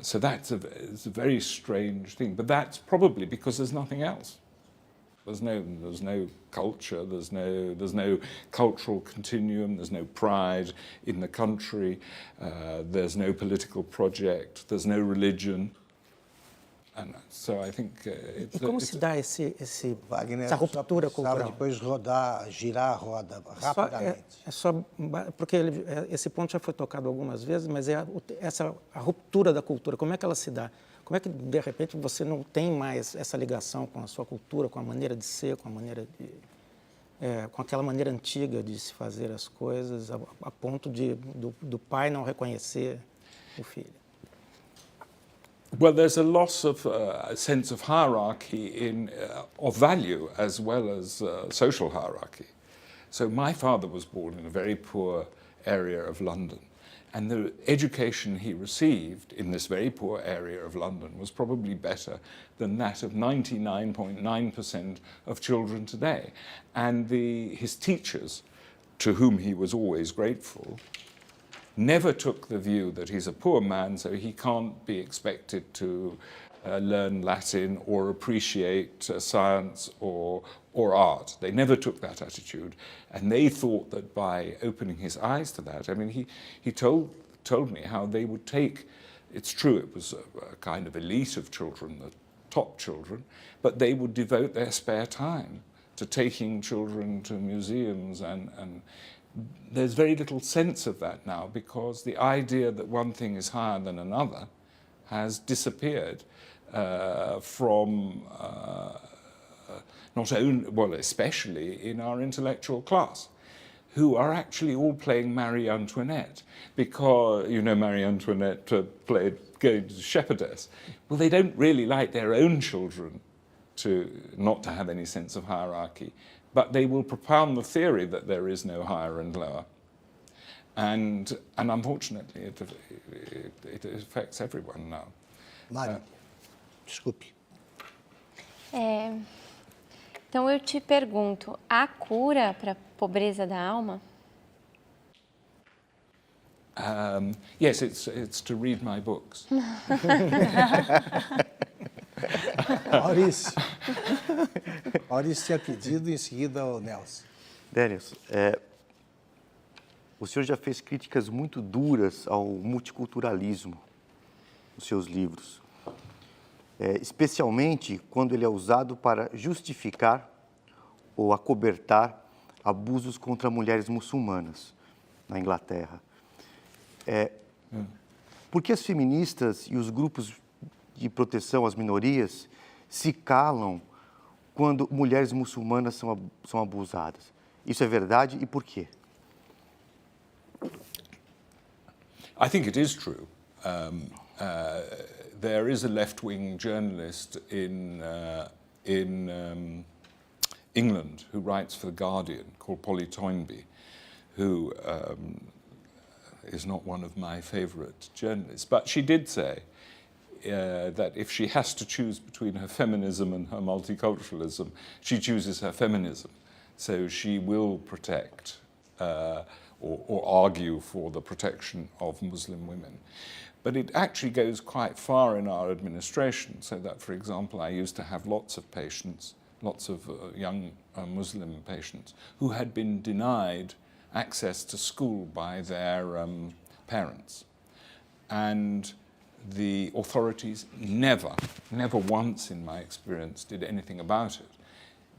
So it's a very strange thing, but that's probably because there's nothing else. There's no culture, there's no cultural continuum, there's no pride in the country, there's no political project, there's no religion. And so I think E como se dá essa Wagner, ruptura só precisava cultural? depois girar a roda rapidamente. Porque esse ponto já foi tocado algumas vezes, mas a ruptura da cultura, como é que ela se dá? Como é que, de repente, você não tem mais essa ligação com a sua cultura, com a maneira de ser, com aquela maneira antiga de se fazer as coisas, a ponto do pai não reconhecer o filho? Well, there's a loss of sense of hierarchy of value as well as social hierarchy. So my father was born in a very poor area of London, and the education he received in this very poor area of London was probably better than that of 99.9% of children today. And his teachers, to whom he was always grateful, never took the view that he's a poor man, so he can't be expected to learn Latin or appreciate science or art. They never took that attitude, and they thought that by opening his eyes to that, I mean, he told me how they would take, it's true it was a kind of elite of children, the top children, but they would devote their spare time to taking children to museums, and there's very little sense of that now, because the idea that one thing is higher than another has disappeared from not only, well, especially in our intellectual class, who are actually all playing Marie Antoinette, because, you know, Marie Antoinette played Going to Shepherdess. Well, they don't really like their own children not to have any sense of hierarchy, but they will propound the theory that there is no higher and lower. And unfortunately, it affects everyone now. Mário, desculpe. Então eu te pergunto, há cura para a pobreza da alma? Yes, it's to read my books. Maurício tinha pedido, em seguida o Nelson. Dénios, o senhor já fez críticas muito duras ao multiculturalismo. nos seus livros, especialmente quando ele é usado para justificar ou acobertar abusos contra mulheres muçulmanas na Inglaterra. Por que as feministas e os grupos de proteção às minorias se calam quando mulheres muçulmanas são abusadas? Isso é verdade e por quê? I think it is true. There is a left-wing journalist in England who writes for The Guardian called Polly Toynbee, who is not one of my favourite journalists, but she did say that if she has to choose between her feminism and her multiculturalism, she chooses her feminism. So she will protect or argue for the protection of Muslim women. But it actually goes quite far in our administration, so that, for example, I used to have lots of patients, lots of young Muslim patients, who had been denied access to school by their parents. And the authorities never once in my experience did anything about it.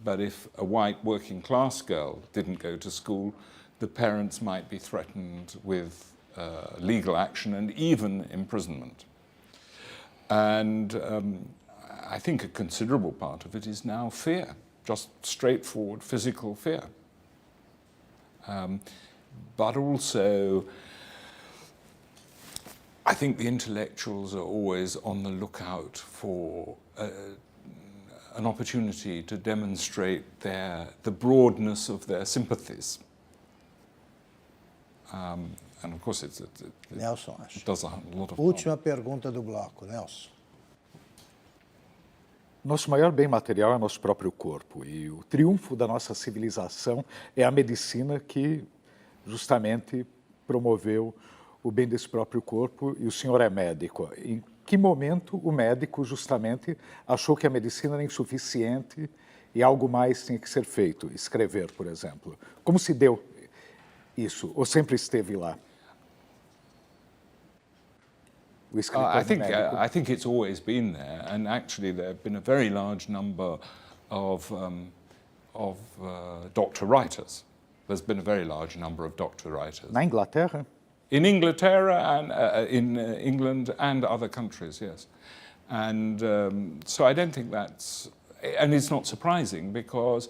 But if a white working class girl didn't go to school, the parents might be threatened with legal action and even imprisonment. And I think a considerable part of it is now fear, just straightforward physical fear. But also, I think the intellectuals are always on the lookout for an opportunity to demonstrate the broadness of their sympathies. And of course it Nelson, acho. does a lot of Última pergunta do bloco, Nelson. Nosso maior bem material é nosso próprio corpo, e o triunfo da nossa civilização é a medicina que justamente promoveu o bem desse próprio corpo, e o senhor é médico. Em que momento o médico justamente achou que a medicina era insuficiente e algo mais tinha que ser feito? Escrever, por exemplo. Como se deu isso? Ou sempre esteve lá? O escritor médico. I think it's always been there, and actually there have been a very large number of doctor writers. There's been a very large number of doctor writers. Na Inglaterra? In Inglaterra and in England and other countries, yes. And so I don't think that's, and it's not surprising because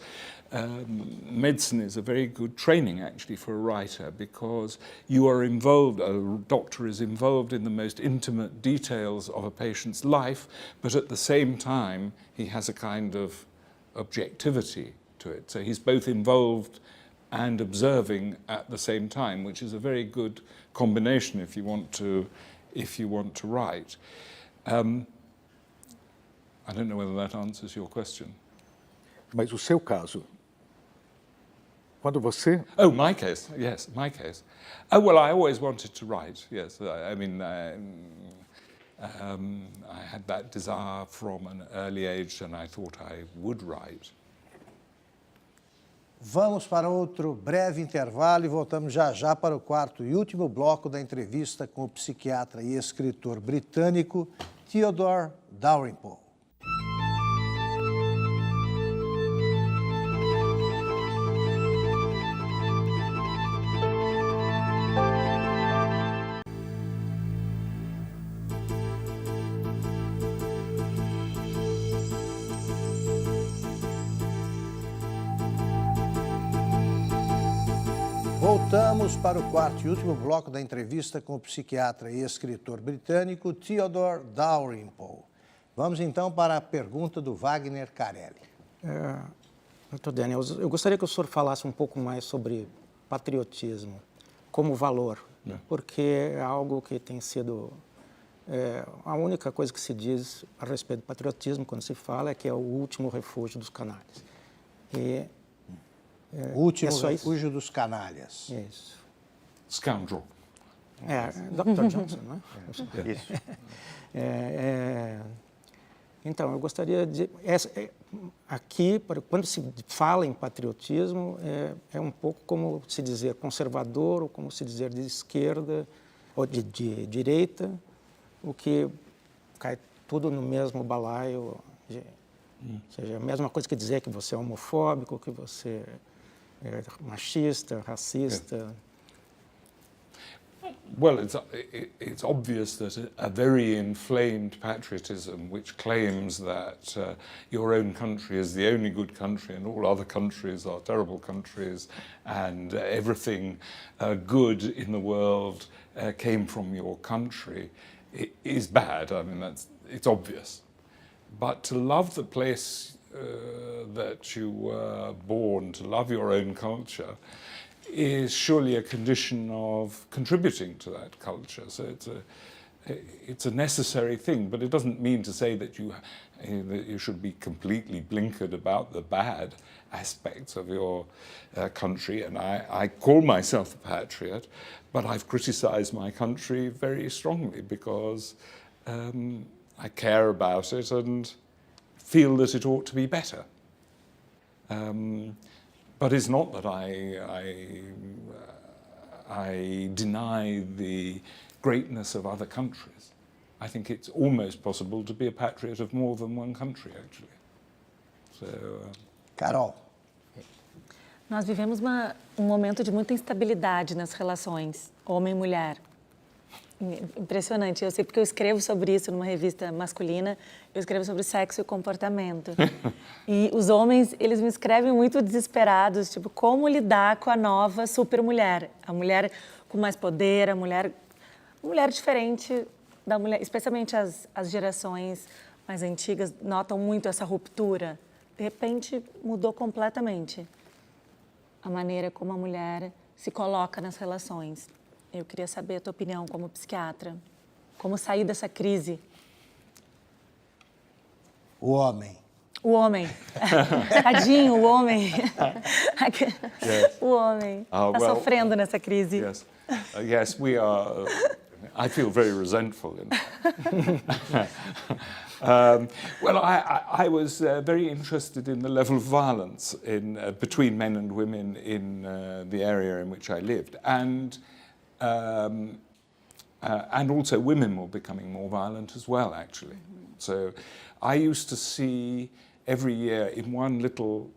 medicine is a very good training actually for a writer, because you are involved, a doctor is involved in the most intimate details of a patient's life, but at the same time he has a kind of objectivity to it. So he's both involved and observing at the same time, which is a very good combination if you want to write. I don't know whether that answers your question. Mas o seu caso, quando você... Oh, my case, yes, my case. Oh, well, I always wanted to write, yes. I mean, I had that desire from an early age, and I thought I would write. Vamos para outro breve intervalo e voltamos já já para o quarto e último bloco da entrevista com o psiquiatra e escritor britânico Theodore Dalrymple. Voltamos para o quarto e último bloco da entrevista com o psiquiatra e escritor britânico Theodore Dalrymple. Vamos então para a pergunta do Wagner Carelli. Dr. Daniel, eu gostaria que o senhor falasse um pouco mais sobre patriotismo como valor, porque é algo que tem sido... a única coisa que se diz a respeito do patriotismo, quando se fala, é que é o último refúgio dos canalhas. O último refúgio dos canalhas. Isso. Scoundrel. Dr. Johnson, não é? Isso. Então, eu gostaria de... aqui, quando se fala em patriotismo, é um pouco como se dizer conservador, ou como se dizer de esquerda, ou de direita, o que cai tudo no mesmo balaio. Ou seja, a mesma coisa que dizer que você é homofóbico, que você é machista, racista. Well, it's obvious that a very inflamed patriotism which claims that your own country is the only good country and all other countries are terrible countries and everything good in the world came from your country is bad. I mean, it's obvious. But to love the place that you were born, to love your own culture, is surely a condition of contributing to that culture. So it's a necessary thing, but it doesn't mean to say that you should be completely blinkered about the bad aspects of your country. And I call myself a patriot, but I've criticized my country very strongly because I care about it and feel that it ought to be better. But it's not that I deny the greatness of other countries. I think it's almost possible to be a patriot of more than one country, actually. So, Carol. Nós vivemos momento de muita instabilidade nas relações homem-mulher. Impressionante. Eu sei porque eu escrevo sobre isso numa revista masculina, eu escrevo sobre sexo e comportamento. E os homens, eles me escrevem muito desesperados, tipo, como lidar com a nova supermulher, a mulher com mais poder, a mulher diferente da mulher, especialmente as gerações mais antigas notam muito essa ruptura. De repente, mudou completamente a maneira como a mulher se coloca nas relações. Eu queria saber a tua opinião como psiquiatra. Como sair dessa crise? O homem. O homem. Tadinho, o homem. O homem está sofrendo nessa crise. Yes, yes, we are. I feel very resentful. Well, I was very interested in the level of violence between men and women in the area in which I lived, and also women were becoming more violent as well, actually. So I used to see every year in one little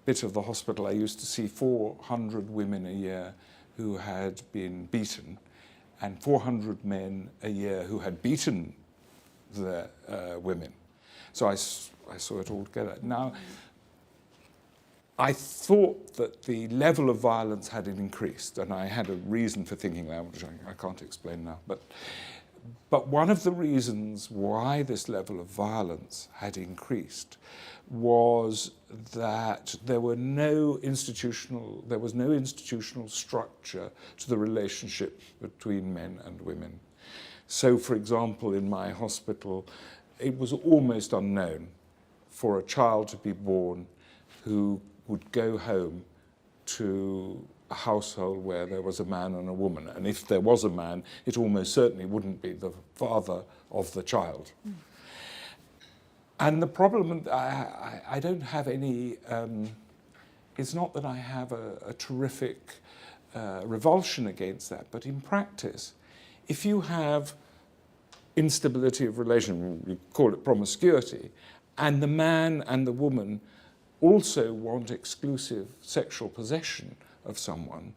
bit of the hospital, I used to see 400 women a year who had been beaten and 400 men a year who had beaten the women. So I saw it all together. Now, I thought that the level of violence had increased, and I had a reason for thinking that, which I can't explain now. But one of the reasons why this level of violence had increased was that there was no institutional structure to the relationship between men and women. So, for example, in my hospital, it was almost unknown for a child to be born who would go home to a household where there was a man and a woman. And if there was a man, it almost certainly wouldn't be the father of the child. And the problem, I don't have any, it's not that I have a terrific revulsion against that, but in practice, if you have instability of relation, we call it promiscuity, and the man and the woman also want exclusive sexual possession of someone,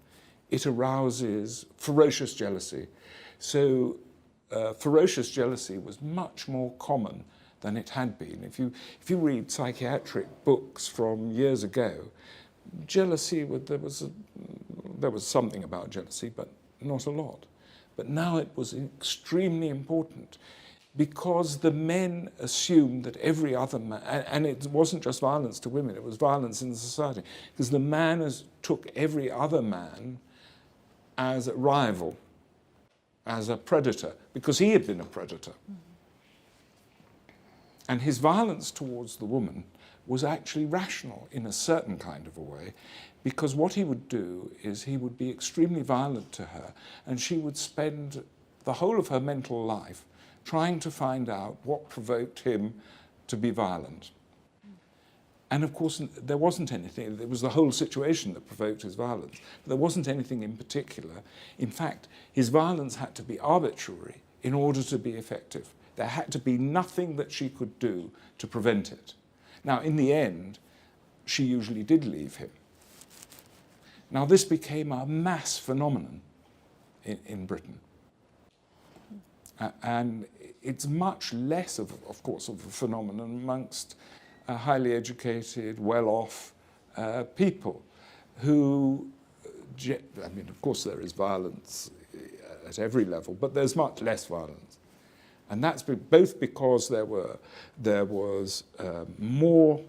it arouses ferocious jealousy. So ferocious jealousy was much more common than it had been. If you read psychiatric books from years ago, jealousy, there was something about jealousy, but not a lot. But now it was extremely important because the men assumed that every other man, and it wasn't just violence to women, it was violence in the society, because the man took every other man as a rival, as a predator, because he had been a predator. And his violence towards the woman was actually rational in a certain kind of a way, because what he would do is he would be extremely violent to her, and she would spend the whole of her mental life trying to find out what provoked him to be violent. And of course, there wasn't anything, it was the whole situation that provoked his violence. But there wasn't anything in particular. In fact, his violence had to be arbitrary in order to be effective. There had to be nothing that she could do to prevent it. Now, in the end, she usually did leave him. Now, this became a mass phenomenon in Britain. And it's much less, of course, of a phenomenon amongst highly educated, well-off people who, I mean, of course there is violence at every level, but there's much less violence. And that's both because there was more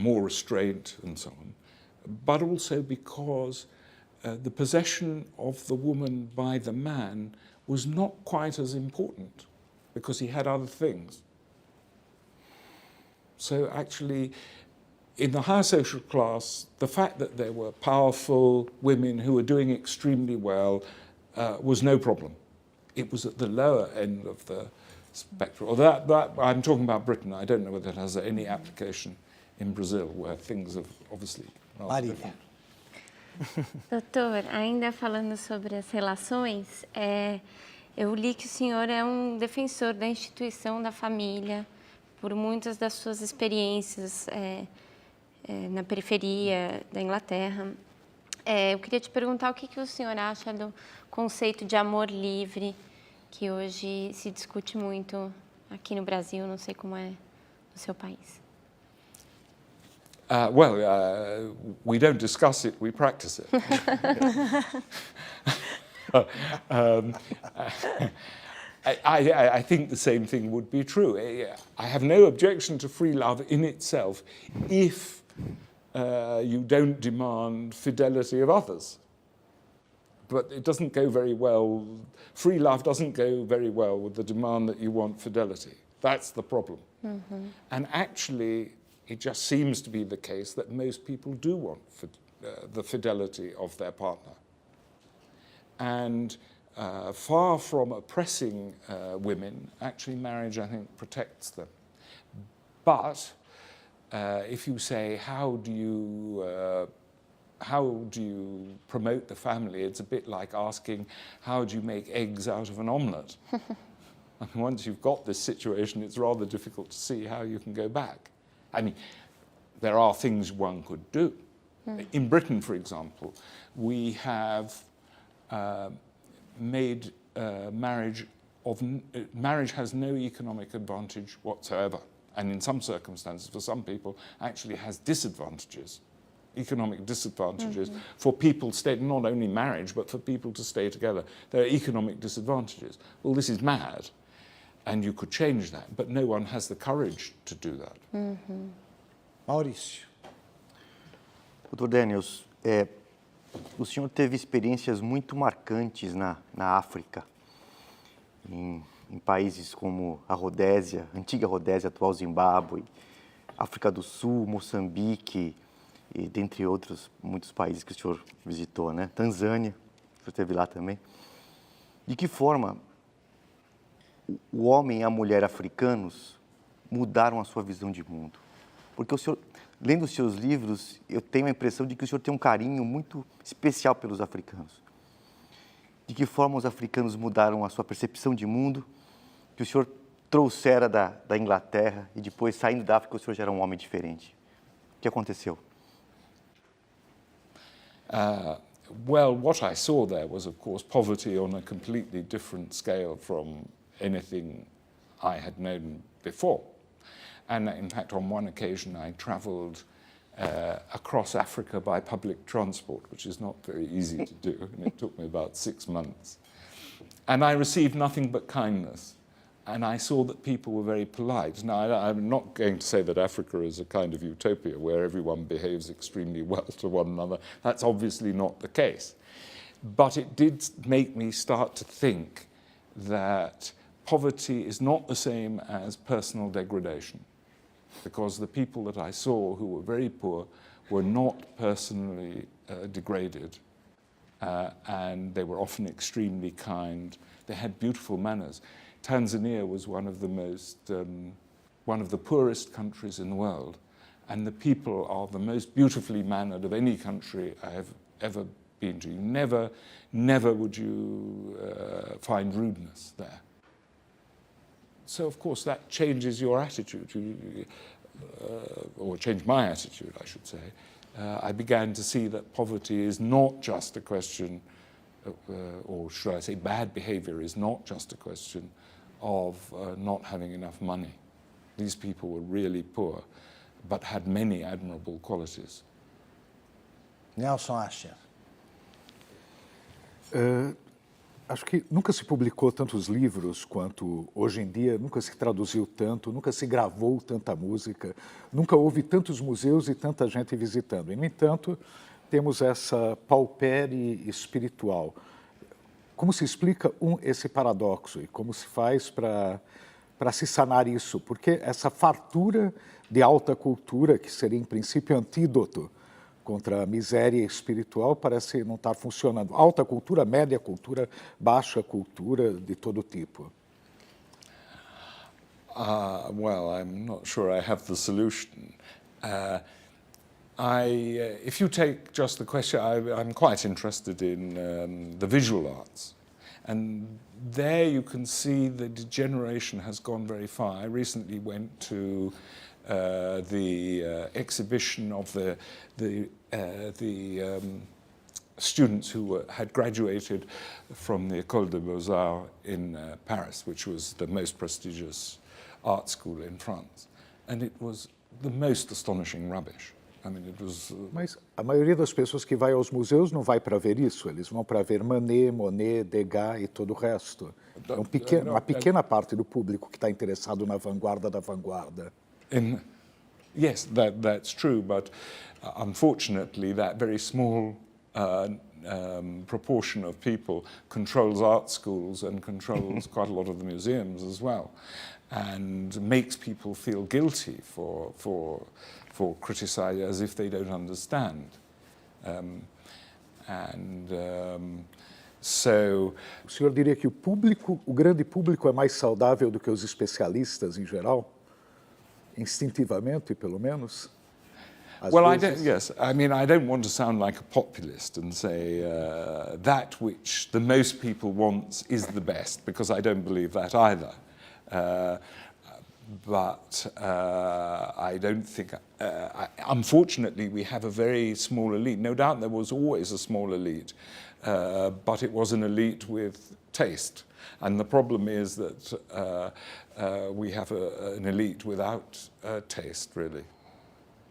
restraint and so on, but also because the possession of the woman by the man was not quite as important because he had other things. So actually, in the higher social class, the fact that there were powerful women who were doing extremely well was no problem. It was at the lower end of the spectrum. Or that I'm talking about Britain. I don't know whether it has any application in Brazil, where things have obviously rather different. Doutor, ainda falando sobre as relações, eu li que o senhor é um defensor da instituição da família, por muitas das suas experiências na periferia da Inglaterra. Eu queria te perguntar o que o senhor acha do conceito de amor livre, que hoje se discute muito aqui no Brasil, não sei como é no seu país. We don't discuss it, we practice it. I think the same thing would be true. I have no objection to free love in itself if you don't demand fidelity of others. But it doesn't go very well, free love doesn't go very well with the demand that you want fidelity. That's the problem. Mm-hmm. And actually, it just seems to be the case that most people do want the fidelity of their partner. And far from oppressing women, actually marriage, I think, protects them. But if you say, how do you promote the family, it's a bit like asking, how do you make eggs out of an omelette? I mean, once you've got this situation, it's rather difficult to see how you can go back. I mean, there are things one could do. In Britain, for example, we have made marriage has no economic advantage whatsoever. And in some circumstances, for some people, actually has disadvantages, economic disadvantages for people not only marriage, but for people to stay together. There are economic disadvantages. Well, this is mad, and you could change that, but no one has the courage to do that. Maurício. Dr. Daniels, o senhor teve experiências muito marcantes na África, em países como a Rodésia, antiga Rodésia, atual Zimbábue, África do Sul, Moçambique, e dentre outros muitos países que o senhor visitou, né? Tanzânia, o senhor esteve lá também. De que forma o homem e a mulher africanos mudaram a sua visão de mundo? Porque o senhor, lendo os seus livros, eu tenho a impressão de que o senhor tem um carinho muito especial pelos africanos. De que forma os africanos mudaram a sua percepção de mundo, que o senhor trouxera da Inglaterra e depois, saindo da África, o senhor já era um homem diferente? O que aconteceu? Well, what I saw there was, of course, poverty on a completely different scale from anything I had known before. And in fact, on one occasion, I travelled across Africa by public transport, which is not very easy to do, and it took me about 6 months. And I received nothing but kindness. And I saw that people were very polite. Now, I'm not going to say that Africa is a kind of utopia where everyone behaves extremely well to one another. That's obviously not the case. But it did make me start to think that poverty is not the same as personal degradation, because the people that I saw who were very poor were not personally degraded, and they were often extremely kind. They had beautiful manners. Tanzania was one of the poorest countries in the world, and the people are the most beautifully mannered of any country I have ever been to. Never would you find rudeness there. So, of course, that changes your attitude, or changed my attitude, I should say. I began to see that poverty is not just a question, or should I say bad behavior is not just a question of not having enough money. These people were really poor, but had many admirable qualities. Nelson Ascher. Acho que nunca se publicou tantos livros quanto hoje em dia, nunca se traduziu tanto, nunca se gravou tanta música, nunca houve tantos museus e tanta gente visitando. E, no entanto, temos essa paupere espiritual. Como se explica esse paradoxo e como se faz para se sanar isso? Porque essa fartura de alta cultura, que seria, em princípio, antídoto contra a miséria espiritual, parece não estar funcionando. Alta cultura, média cultura, baixa cultura, de todo tipo. Well, I'm not sure I have the solution. If you take just the question, I'm quite interested in the visual arts. And there you can see the degeneration has gone very far. I recently went to the exhibition of the students who had graduated from the École des Beaux-Arts in Paris, which was the most prestigious art school in France. And it was the most astonishing rubbish. I mean, it was... Mas a maioria das pessoas que vai aos museus não vai para ver isso, eles vão para ver Manet, Monet, Degas e todo o resto. É uma pequena parte do público que está interessado na vanguarda da vanguarda. Yes, that's true, but unfortunately that very small proportion of people controls art schools and controls quite a lot of the museums as well, and makes people feel guilty for criticizing as if they don't understand. So... O senhor diria que o grande público é mais saudável do que os especialistas em geral? Instintivamente, pelo menos? Well, yes. I mean, I don't want to sound like a populist and say that which the most people want is the best, because I don't believe that either. But I don't think... unfortunately, we have a very small elite. No doubt there was always a small elite, but it was an elite with taste. And the problem is that we have an elite without taste, really.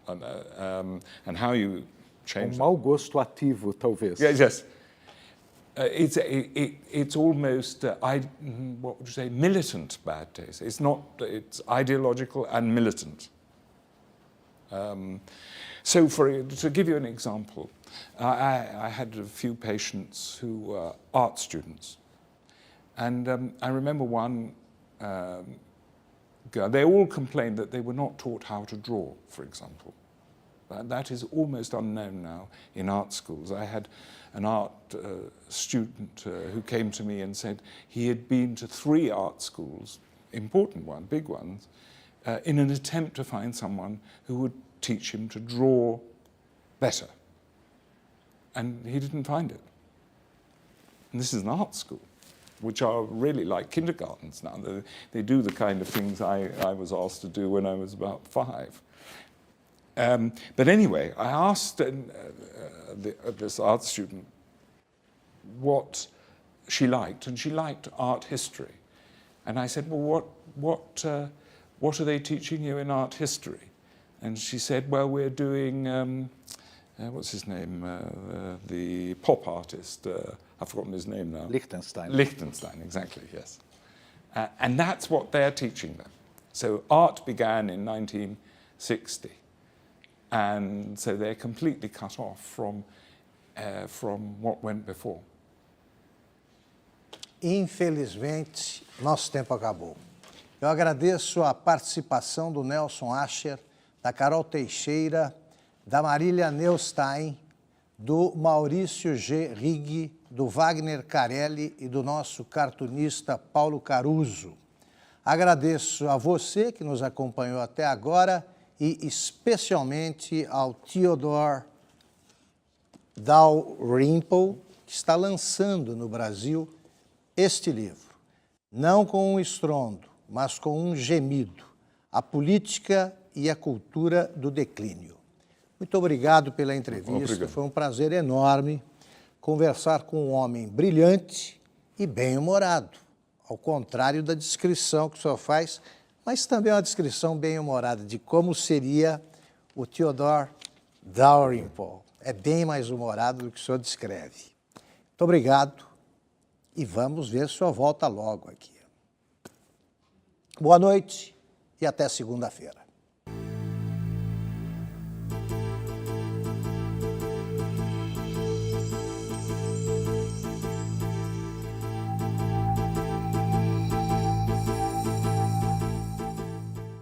And how you change mau gosto ativo, talvez. Yes. It's almost, what would you say, militant bad taste. It's ideological and militant. So to give you an example, I had a few patients who were art students. And I remember one girl, they all complained that they were not taught how to draw, for example. That is almost unknown now in art schools. I had an art student who came to me and said he had been to 3 art schools, important ones, big ones, in an attempt to find someone who would teach him to draw better. And he didn't find it. And this is an art school, which are really like kindergartens now. They do the kind of things I was asked to do when I was about 5. But anyway, I asked this art student what she liked, and she liked art history. And I said, well, what are they teaching you in art history? And she said, well, we're doing, what's his name, the pop artist, I've forgotten his name now. Lichtenstein, exactly, yes. And that's what they're teaching them. So art began in 1960. And so they're completely cut off from what went before. Infelizmente, nosso tempo acabou. Eu agradeço a participação do Nelson Ascher, da Carol Teixeira, da Marília Neustein, do Maurício G. Rigg, do Wagner Carelli e do nosso cartunista Paulo Caruso. Agradeço a você que nos acompanhou até agora e especialmente ao Theodore Dalrymple, que está lançando no Brasil este livro, não com um estrondo, mas com um gemido, a política e a cultura do declínio. Muito obrigado pela entrevista, Obrigado. Foi um prazer enorme conversar com um homem brilhante e bem-humorado, ao contrário da descrição que o senhor faz, mas também uma descrição bem-humorada de como seria o Theodore Dalrymple. É bem mais humorado do que o senhor descreve. Muito obrigado e vamos ver se o senhor volta logo aqui. Boa noite e até segunda-feira.